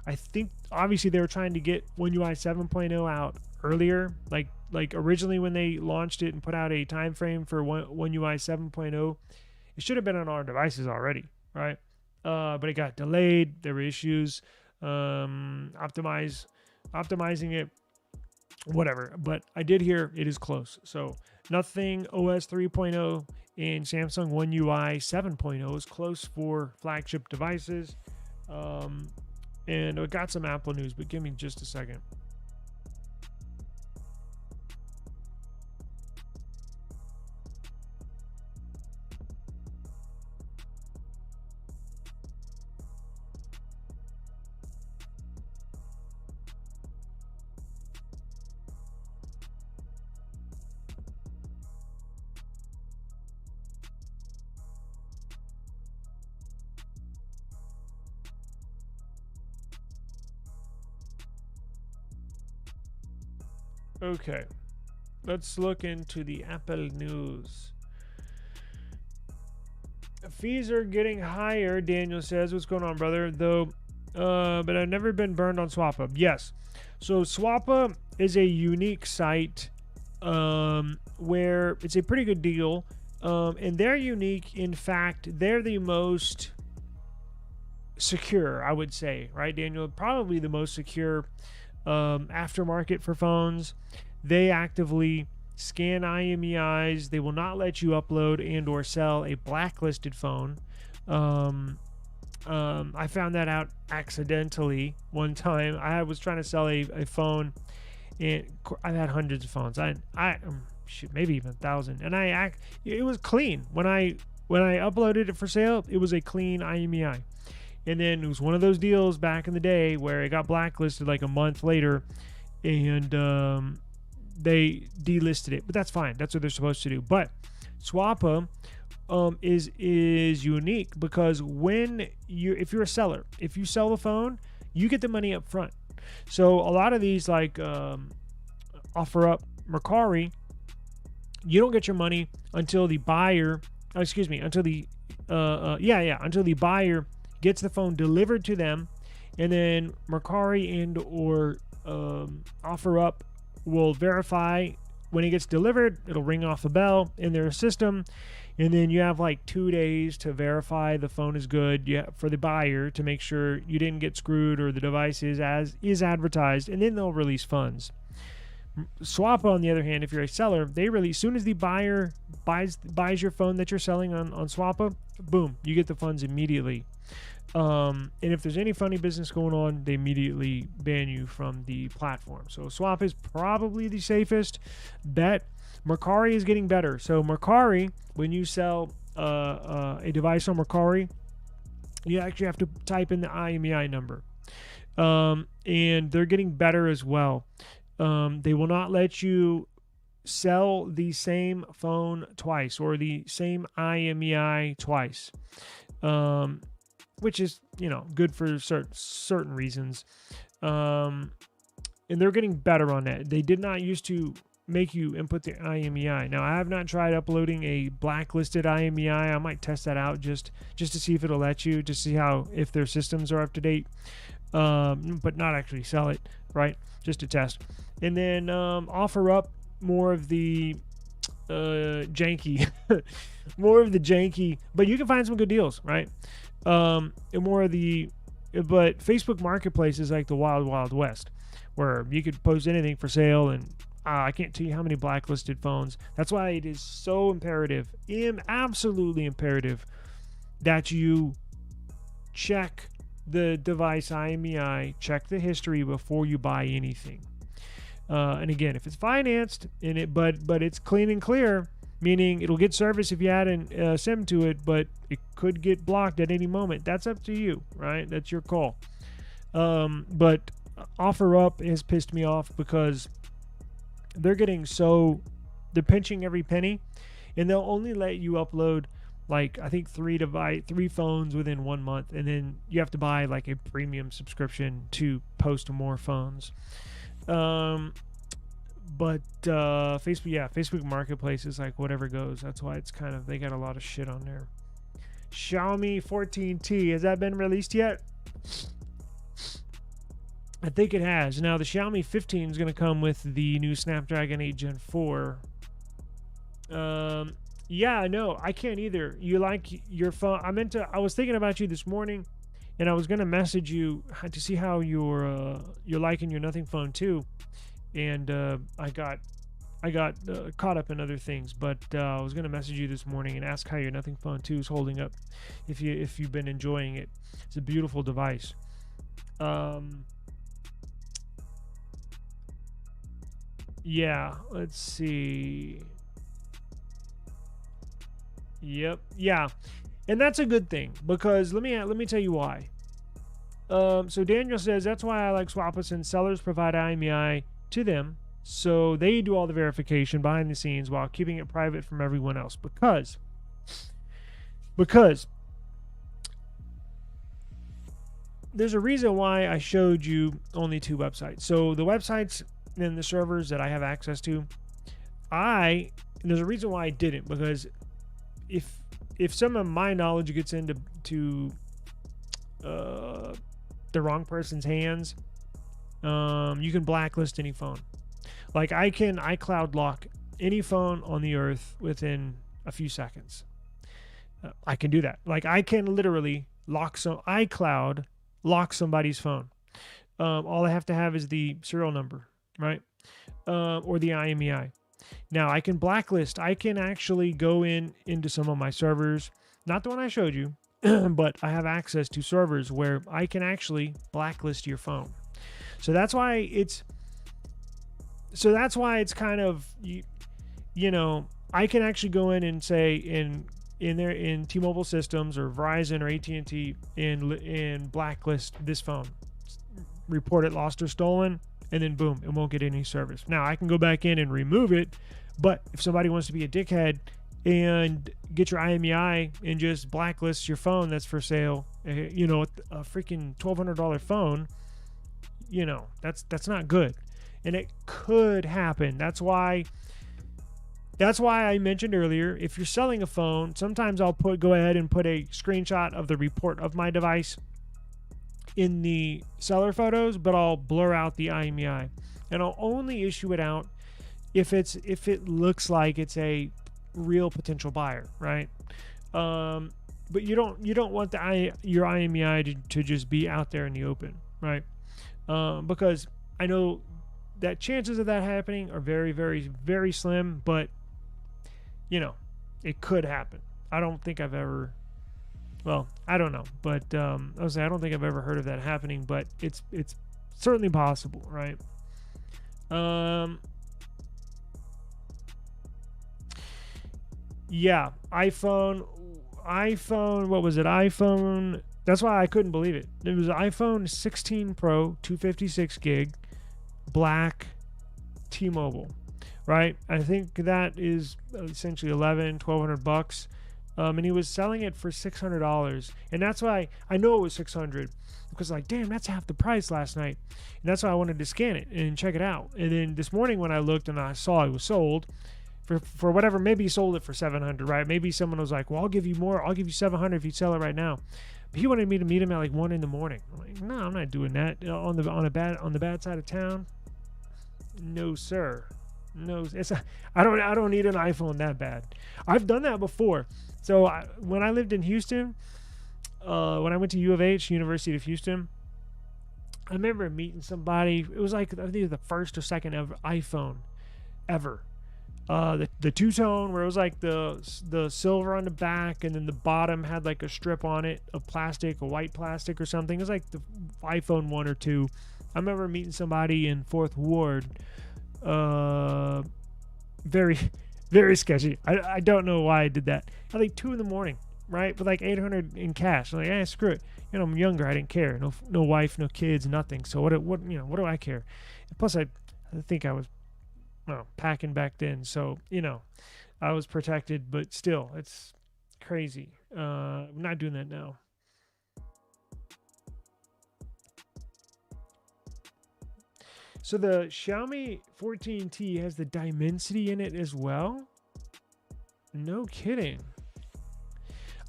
I think obviously they were trying to get One UI 7.0 out earlier, like originally when they launched it and put out a time frame for One UI 7.0. It should have been on our devices already, right? But it got delayed. There were issues optimizing it, whatever. But I did hear it is close. So Nothing OS 3.0 and Samsung One UI 7.0 is close for flagship devices. And I got some Apple news, but give me just a second. Okay. Let's look into the Apple news. Fees are getting higher, Daniel says. What's going on, brother? Though, but I've never been burned on SwapUp. Yes. So SwapUp is a unique site where it's a pretty good deal. And they're unique. In fact, they're the most secure, I would say, right, Daniel? Probably the most secure aftermarket for phones. They actively scan IMEIs. They will not let you upload and or sell a blacklisted phone. I found that out accidentally one time. I was trying to sell a phone, and I've had hundreds of phones. Maybe even 1,000. And it was clean when I uploaded it for sale. It was a clean IMEI. And then it was one of those deals back in the day where it got blacklisted like a month later, and they delisted it. But that's fine. That's what they're supposed to do. But SwapUp is unique because if you're a seller, if you sell the phone, you get the money up front. So a lot of these like OfferUp, Mercari, you don't get your money until the buyer, until the buyer gets the phone delivered to them, and then Mercari and or OfferUp will verify when it gets delivered. It'll ring off a bell in their system, and then you have like 2 days to verify the phone is good for the buyer to make sure you didn't get screwed or the device is as is advertised, and then they'll release funds. SwapUp, on the other hand, if you're a seller, they release as soon as the buyer buys your phone that you're selling on SwapUp, boom, you get the funds immediately. And if there's any funny business going on, they immediately ban you from the platform. So SwapUp is probably the safest bet. Mercari is getting better. So Mercari, when you sell a device on Mercari, you actually have to type in the IMEI number. And they're getting better as well. They will not let you sell the same phone twice or the same IMEI twice, which is, good for certain reasons. And they're getting better on that. They did not used to make you input the IMEI. Now, I have not tried uploading a blacklisted IMEI. I might test that out just to see if it'll let you, to see if their systems are up to date, but not actually sell it, right? Just to test. And then OfferUp, more of the janky, but you can find some good deals, right? And but Facebook Marketplace is like the wild, wild west, where you could post anything for sale, and I can't tell you how many blacklisted phones. That's why it is so imperative, absolutely imperative, that you check the device IMEI, check the history before you buy anything. And again, if it's financed but it's clean and clear, meaning it'll get service if you add a SIM to it, but it could get blocked at any moment. That's up to you, right? That's your call. But OfferUp has pissed me off because they're pinching every penny, and they'll only let you upload like, I think 3 phones within 1 month, and then you have to buy like a premium subscription to post more phones. But Facebook Marketplace is like whatever goes. That's why it's they got a lot of shit on there. Xiaomi 14T, has that been released yet? I think it has. Now the Xiaomi 15 is going to come with the new Snapdragon 8 Gen 4. Yeah, no, I can't either. You like your phone? I was thinking about you this morning, and I was going to message you to see how you're liking your Nothing Phone 2. And I got caught up in other things, but I was going to message you this morning and ask how your Nothing Phone 2 is holding up, if you've been enjoying it. It's a beautiful device. Yeah, let's see. Yep. Yeah. And that's a good thing, because let me tell you why. So Daniel says, that's why I like SwapUp, since sellers provide IMEI to them, so they do all the verification behind the scenes while keeping it private from everyone else. Because there's a reason why I showed you only 2 websites. So the websites than the servers that I have access to. And there's a reason why I didn't, because if some of my knowledge gets into the wrong person's hands, you can blacklist any phone. Like I can iCloud lock any phone on the earth within a few seconds. I can do that. Like I can literally iCloud lock somebody's phone. All I have to have is the serial number, right? Or the IMEI. Now I can blacklist. I can actually go into some of my servers, not the one I showed you, but I have access to servers where I can actually blacklist your phone. So that's why it's kind of, you know, I can actually go in and say in T-Mobile systems or Verizon or AT&T and blacklist this phone, report it lost or stolen, and then boom, it won't get any service. Now I can go back in and remove it, but if somebody wants to be a dickhead and get your IMEI and just blacklist your phone that's for sale, you know, a freaking $1,200 phone, you know, that's not good. And it could happen. That's why I mentioned earlier, if you're selling a phone, sometimes I'll go ahead and put a screenshot of the report of my device in the seller photos, but I'll blur out the IMEI, and I'll only issue it out if it looks like it's a real potential buyer, right? But you don't want your IMEI to just be out there in the open, right? Because I know that chances of that happening are very, very, very slim, but you know, it could happen. I don't think I've ever, well, I don't know, but I don't think I've ever heard of that happening, but it's certainly possible, right? Yeah, iPhone, what was it? iPhone, that's why I couldn't believe it. It was iPhone 16 Pro, 256 gig, black, T-Mobile, right? I think that is essentially $1,200. And he was selling it for $600. And that's why I know it was $600, because like, damn, that's half the price last night. And that's why I wanted to scan it and check it out. And then this morning when I looked and I saw it was sold for whatever, maybe he sold it for $700, right? Maybe someone was like, well, I'll give you more. I'll give you $700 if you sell it right now. But he wanted me to meet him at like 1 a.m. I'm like, no, I'm not doing that on the bad side of town. No, sir. No, I don't need an iPhone that bad. I've done that before. So when I lived in Houston, when I went to U of H, University of Houston, I remember meeting somebody. It was like, I think it was the first or second ever iPhone ever. The two-tone, where it was like the silver on the back, and then the bottom had like a strip on it of plastic, a white plastic or something. It was like the iPhone 1 or 2. I remember meeting somebody in 4th Ward. Very, very sketchy. I don't know why I did that. At like 2 a.m, right? With like $800 in cash. I'm like, screw it. You know, I'm younger. I didn't care. No wife, no kids, nothing. So what do I care? And plus, I think I was packing back then. So, you know, I was protected, but still, it's crazy. I'm not doing that now. So the Xiaomi 14T has the Dimensity in it as well? No kidding.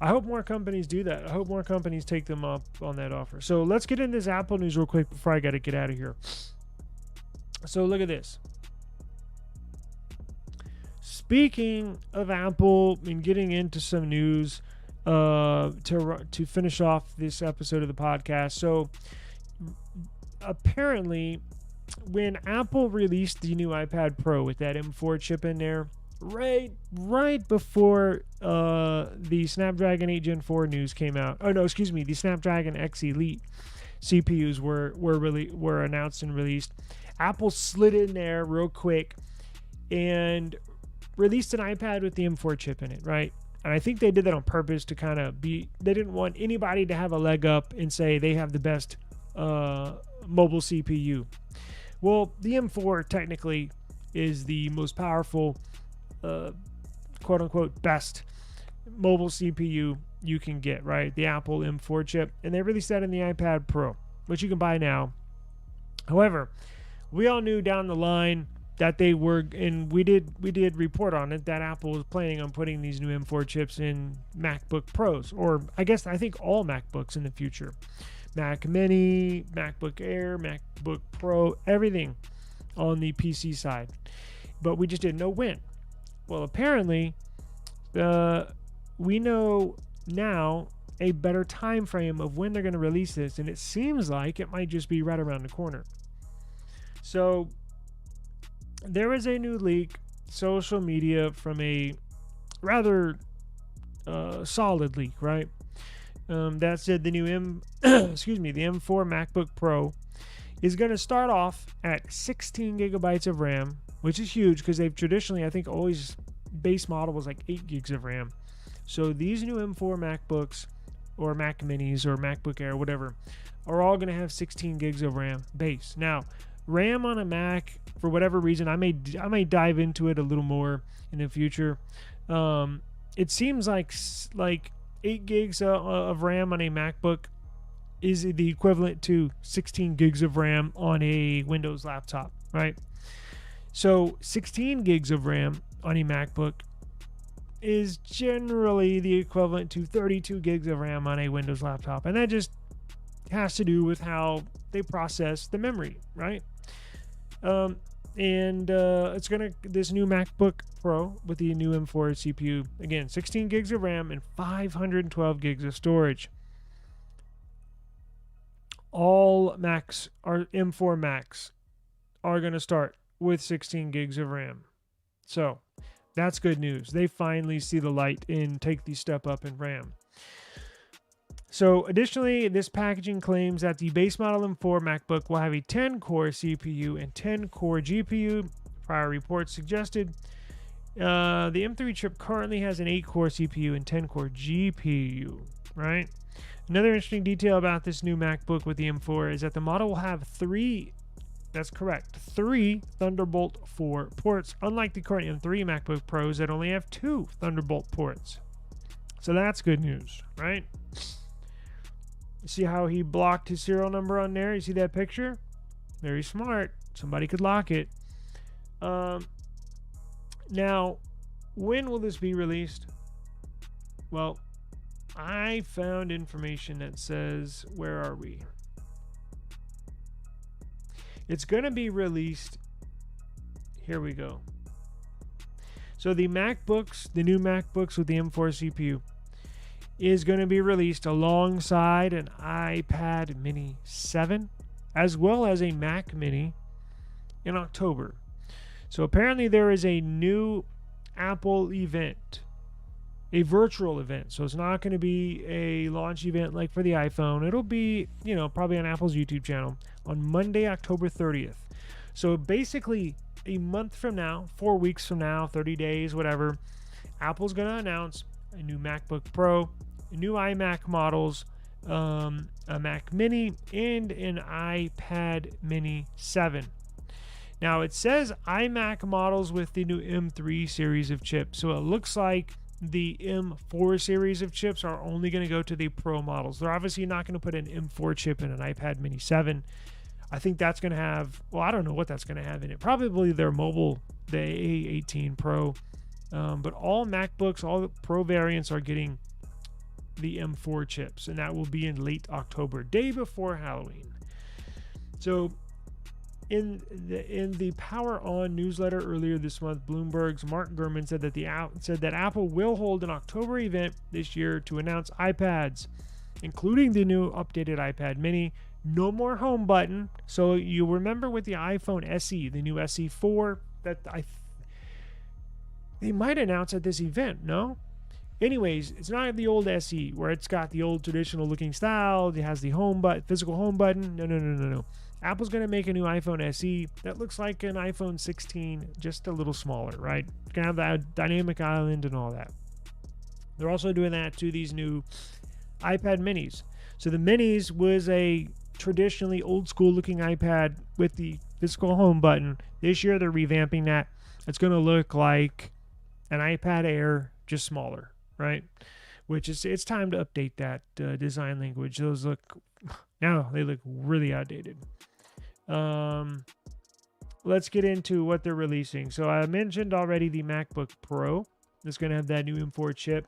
I hope more companies do that. I hope more companies take them up on that offer. So let's get into this Apple news real quick before I got to get out of here. So look at this. Speaking of Apple and getting into some news to finish off this episode of the podcast. So apparently, when Apple released the new iPad Pro with that M4 chip in there, right before the Snapdragon 8 Gen 4 news came out. Oh no, excuse me, the Snapdragon X Elite CPUs were announced and released. Apple slid in there real quick and released an iPad with the M4 chip in it, right? And I think they did that on purpose to kind of they didn't want anybody to have a leg up and say they have the best mobile CPU. Well, the M4 technically is the most powerful, quote-unquote, best mobile CPU you can get, right? The Apple M4 chip. And they released that in the iPad Pro, which you can buy now. However, we all knew down the line that they were, and we did report on it, that Apple was planning on putting these new M4 chips in MacBook Pros, or I think all MacBooks in the future. Mac Mini, MacBook Air, MacBook Pro, everything on the PC side. But we just didn't know when. Well, apparently, we know now a better time frame of when they're going to release this, and it seems like it might just be right around the corner. So there is a new leak, social media, from a rather solid leak, right? That said, the new the M4 MacBook Pro is going to start off at 16 gigabytes of RAM, which is huge because they've traditionally, I think, always base model was like 8 gigs of RAM. So these new M4 MacBooks or Mac Minis or MacBook Air, whatever, are all going to have 16 gigs of RAM base. Now, RAM on a Mac, for whatever reason, I may dive into it a little more in the future. It seems like 8 gigs of RAM on a MacBook is the equivalent to 16 gigs of RAM on a Windows laptop, right? So 16 gigs of RAM on a MacBook is generally the equivalent to 32 gigs of RAM on a Windows laptop. And that just has to do with how they process the memory, right? This new MacBook Pro with the new M4 CPU, again, 16 gigs of RAM and 512 gigs of storage. All Macs are M4 Macs are going to start with 16 gigs of RAM. So that's good news. They finally see the light and take the step up in RAM. So additionally, this packaging claims that the base model M4 MacBook will have a 10-core CPU and 10-core GPU. Prior reports suggested the M3 chip currently has an 8-core CPU and 10-core GPU, right? Another interesting detail about this new MacBook with the M4 is that the model will have 3 Thunderbolt 4 ports, unlike the current M3 MacBook Pros that only have 2 Thunderbolt ports. So that's good news, right? You see how he blocked his serial number on there? You see that picture? Very smart. Somebody could lock it. Now, when will this be released? Well, I found information that says, where are we? It's going to be released. Here we go. So the MacBooks, the new MacBooks with the M4 CPU, is going to be released alongside an iPad Mini 7, as well as a Mac Mini in October. So apparently there is a new Apple event, a virtual event. So it's not going to be a launch event like for the iPhone. It'll be, probably on Apple's YouTube channel on Monday, October 30th. So basically a month from now, 4 weeks from now, 30 days, whatever, Apple's going to announce a new MacBook Pro, new iMac models, a Mac Mini, and an iPad Mini 7. Now it says iMac models with the new M3 series of chips. So it looks like the M4 series of chips are only going to go to the Pro models. They're obviously not going to put an M4 chip in an iPad Mini 7. I think that's going to have, I don't know what that's going to have in it. Probably their mobile, the A18 Pro. But all MacBooks, all the Pro variants are getting the M4 chips, and that will be in late October, day before Halloween. So in the Power On newsletter earlier this month, Bloomberg's Mark Gurman said that Apple will hold an October event this year to announce iPads, including the new updated iPad Mini. No more home button. So you remember with the iPhone SE, the new SE4, that they might announce at this event, no? Anyways, it's not the old SE where it's got the old traditional looking style. It has the physical home button. No. Apple's going to make a new iPhone SE that looks like an iPhone 16, just a little smaller, right? It's going to have that dynamic island and all that. They're also doing that to these new iPad minis. So the minis was a traditionally old school looking iPad with the physical home button. This year they're revamping that. It's going to look like an iPad Air, just smaller, right? Which is, it's time to update that design language. They look really outdated. let's get into what they're releasing. So I mentioned already the MacBook Pro. It's going to have that new M4 chip.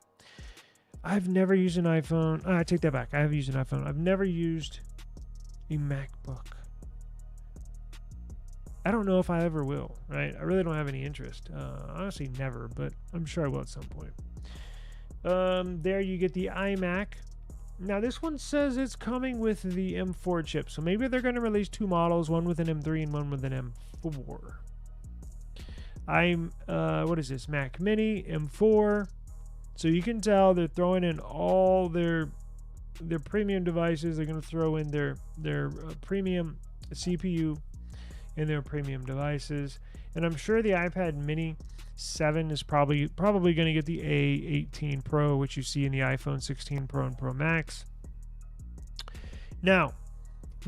I've never used an iPhone. I take that back. I have used an iPhone. I've never used a MacBook. I don't know if I ever will, right? I really don't have any interest. Honestly, never, but I'm sure I will at some point. There you get the iMac. Now, this one says it's coming with the M4 chip. So maybe they're going to release two models, one with an M3 and one with an M4. What is this? Mac Mini, M4. So you can tell they're throwing in all their premium devices. They're going to throw in their premium CPU in their premium devices. And I'm sure the iPad Mini 7 is probably going to get the A18 Pro, which you see in the iPhone 16 Pro and Pro Max. Now,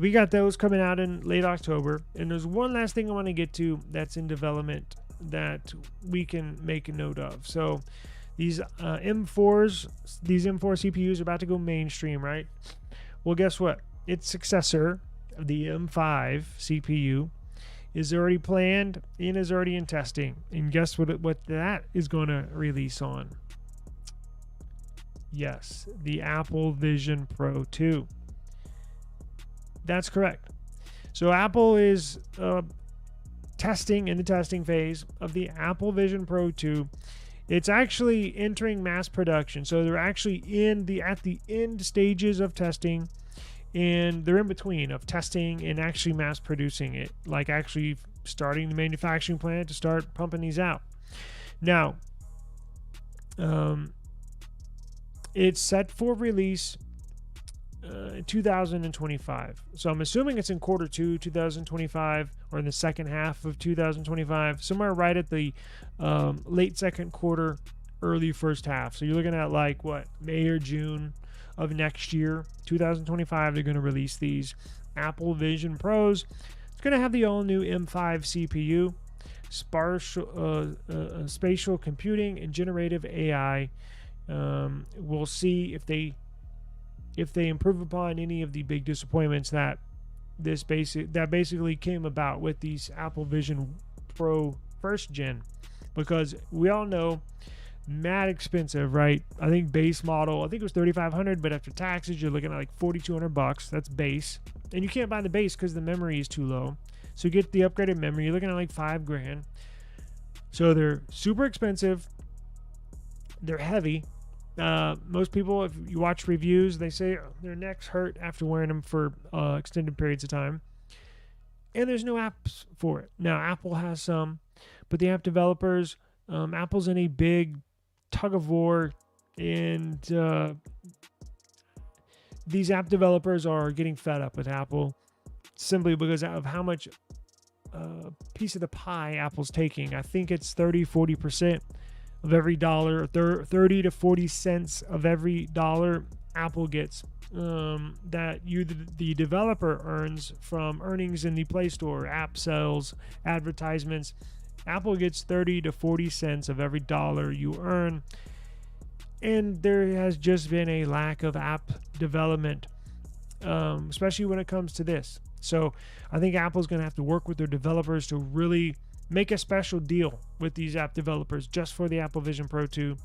we got those coming out in late October. And there's one last thing I want to get to that's in development that we can make a note of. So these M4s, these M4 CPUs are about to go mainstream, right? Well, guess what? Its successor, the M5 CPU, is already planned and is already in testing. And guess what that is going to release on? Yes, the Apple Vision Pro 2. That's correct. So Apple is testing in the testing phase of the Apple Vision Pro 2. It's actually entering mass production. So they're actually at the end stages of testing. And they're in between of testing and actually mass producing it, like actually starting the manufacturing plant to start pumping these out. Now, it's set for release in 2025. So I'm assuming it's in quarter 2, 2025, or in the second half of 2025, somewhere right at the late second quarter, early first half. So you're looking at like what, May or June of next year, 2025, they're going to release these Apple Vision Pros. It's going to have the all-new M5 CPU, spatial computing, and generative AI. We'll see if they improve upon any of the big disappointments that basically came about with these Apple Vision Pro first gen, because we all know, mad expensive, right? I think base model, I think it was $3,500, but after taxes, you're looking at like $4,200. That's base, and you can't buy the base because the memory is too low. So you get the upgraded memory, you're looking at like $5,000. So they're super expensive. They're heavy. Most people, if you watch reviews, they say their necks hurt after wearing them for extended periods of time. And there's no apps for it. Now, Apple has some, but the app developers, Apple's in a big tug of war, and these app developers are getting fed up with Apple simply because of how much piece of the pie Apple's taking. I think it's 30-40% of every dollar, 30 to 40 cents of every dollar Apple gets that the developer earns from earnings in the Play Store, app sales, advertisements. Apple gets 30 to 40 cents of every dollar you earn. And there has just been a lack of app development, especially when it comes to this. So I think Apple's going to have to work with their developers to really make a special deal with these app developers just for the Apple Vision Pro 2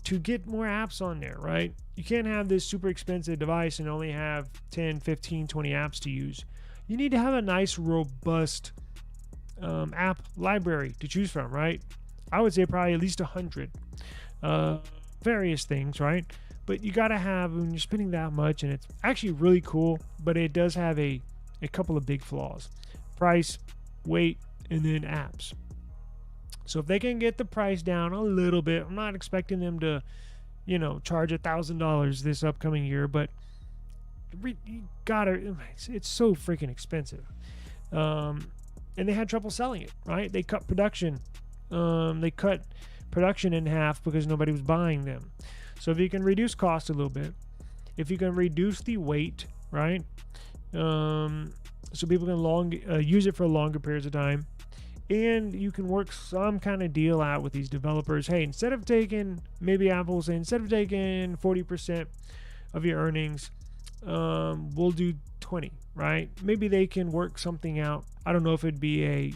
to get more apps on there, right? You can't have this super expensive device and only have 10, 15, 20 apps to use. You need to have a nice, robust app library to choose from, right? I would say probably at least 100 various things, right? But you got to have, when you're spending that much, and it's actually really cool, but it does have a couple of big flaws: price, weight, and then apps. So if they can get the price down a little bit, I'm not expecting them to, charge $1,000 this upcoming year, but you gotta, it's so freaking expensive. And they had trouble selling it, right? They cut production. They cut production in half because nobody was buying them. So if you can reduce cost a little bit, if you can reduce the weight, right? So people can use it for longer periods of time, and you can work some kind of deal out with these developers. Hey, instead of taking 40% of your earnings, we'll do 20, right? Maybe they can work something out. I don't know if it'd be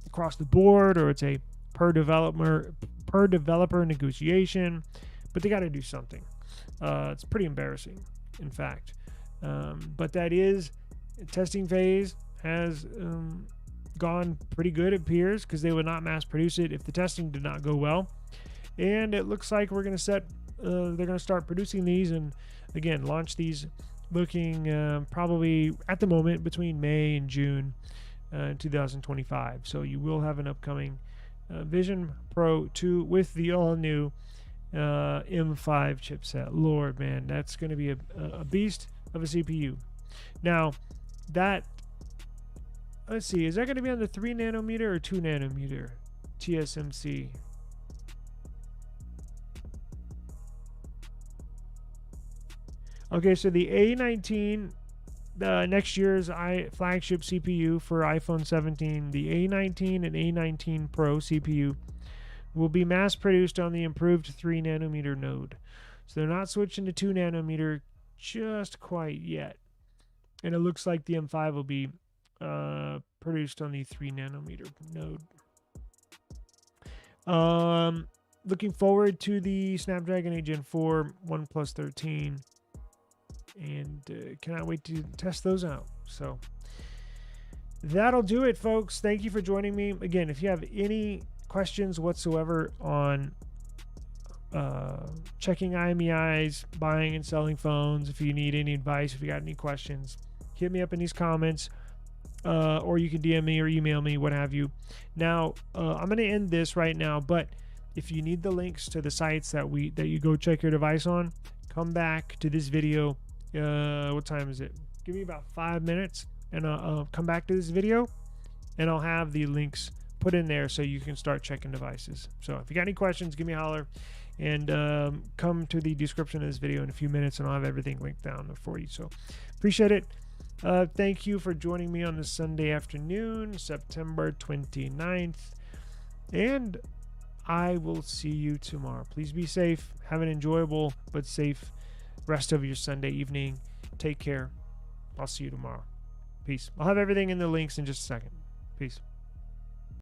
across the board or it's a per developer negotiation, but they got to do something. It's pretty embarrassing, in fact. But that is, testing phase has gone pretty good, it appears, because they would not mass produce it if the testing did not go well. And it looks like we're going to they're going to start producing these and again launch these, looking probably at the moment between May and June 2025. So you will have an upcoming Vision Pro 2 with the all-new M5 chipset. Lord, man, that's going to be a beast of a CPU. Now, that, let's see, is that going to be on the 3 nanometer or 2 nanometer TSMC? Okay, so the A19, next year's flagship CPU for iPhone 17, the A19 and A19 Pro CPU will be mass produced on the improved 3 nanometer node. So they're not switching to 2 nanometer just quite yet. And it looks like the M5 will be produced on the 3 nanometer node. Looking forward to the Snapdragon 8 Gen 4 OnePlus 13. And cannot wait to test those out. So that'll do it, folks. Thank you for joining me. Again, if you have any questions whatsoever on checking IMEIs, buying and selling phones, if you need any advice, if you got any questions, hit me up in these comments, or you can DM me or email me, what have you. Now, I'm going to end this right now, but if you need the links to the sites that you go check your device on, come back to this video. What time is it? Give me about 5 minutes and I'll come back to this video and I'll have the links put in there so you can start checking devices. So if you got any questions, give me a holler and come to the description of this video in a few minutes and I'll have everything linked down there for you. So appreciate it. Thank you for joining me on this Sunday afternoon, September 29th, and I will see you tomorrow. Please be safe. Have an enjoyable but safe rest of your Sunday evening. Take care. I'll see you tomorrow. Peace. I'll have everything in the links in just a second. Peace.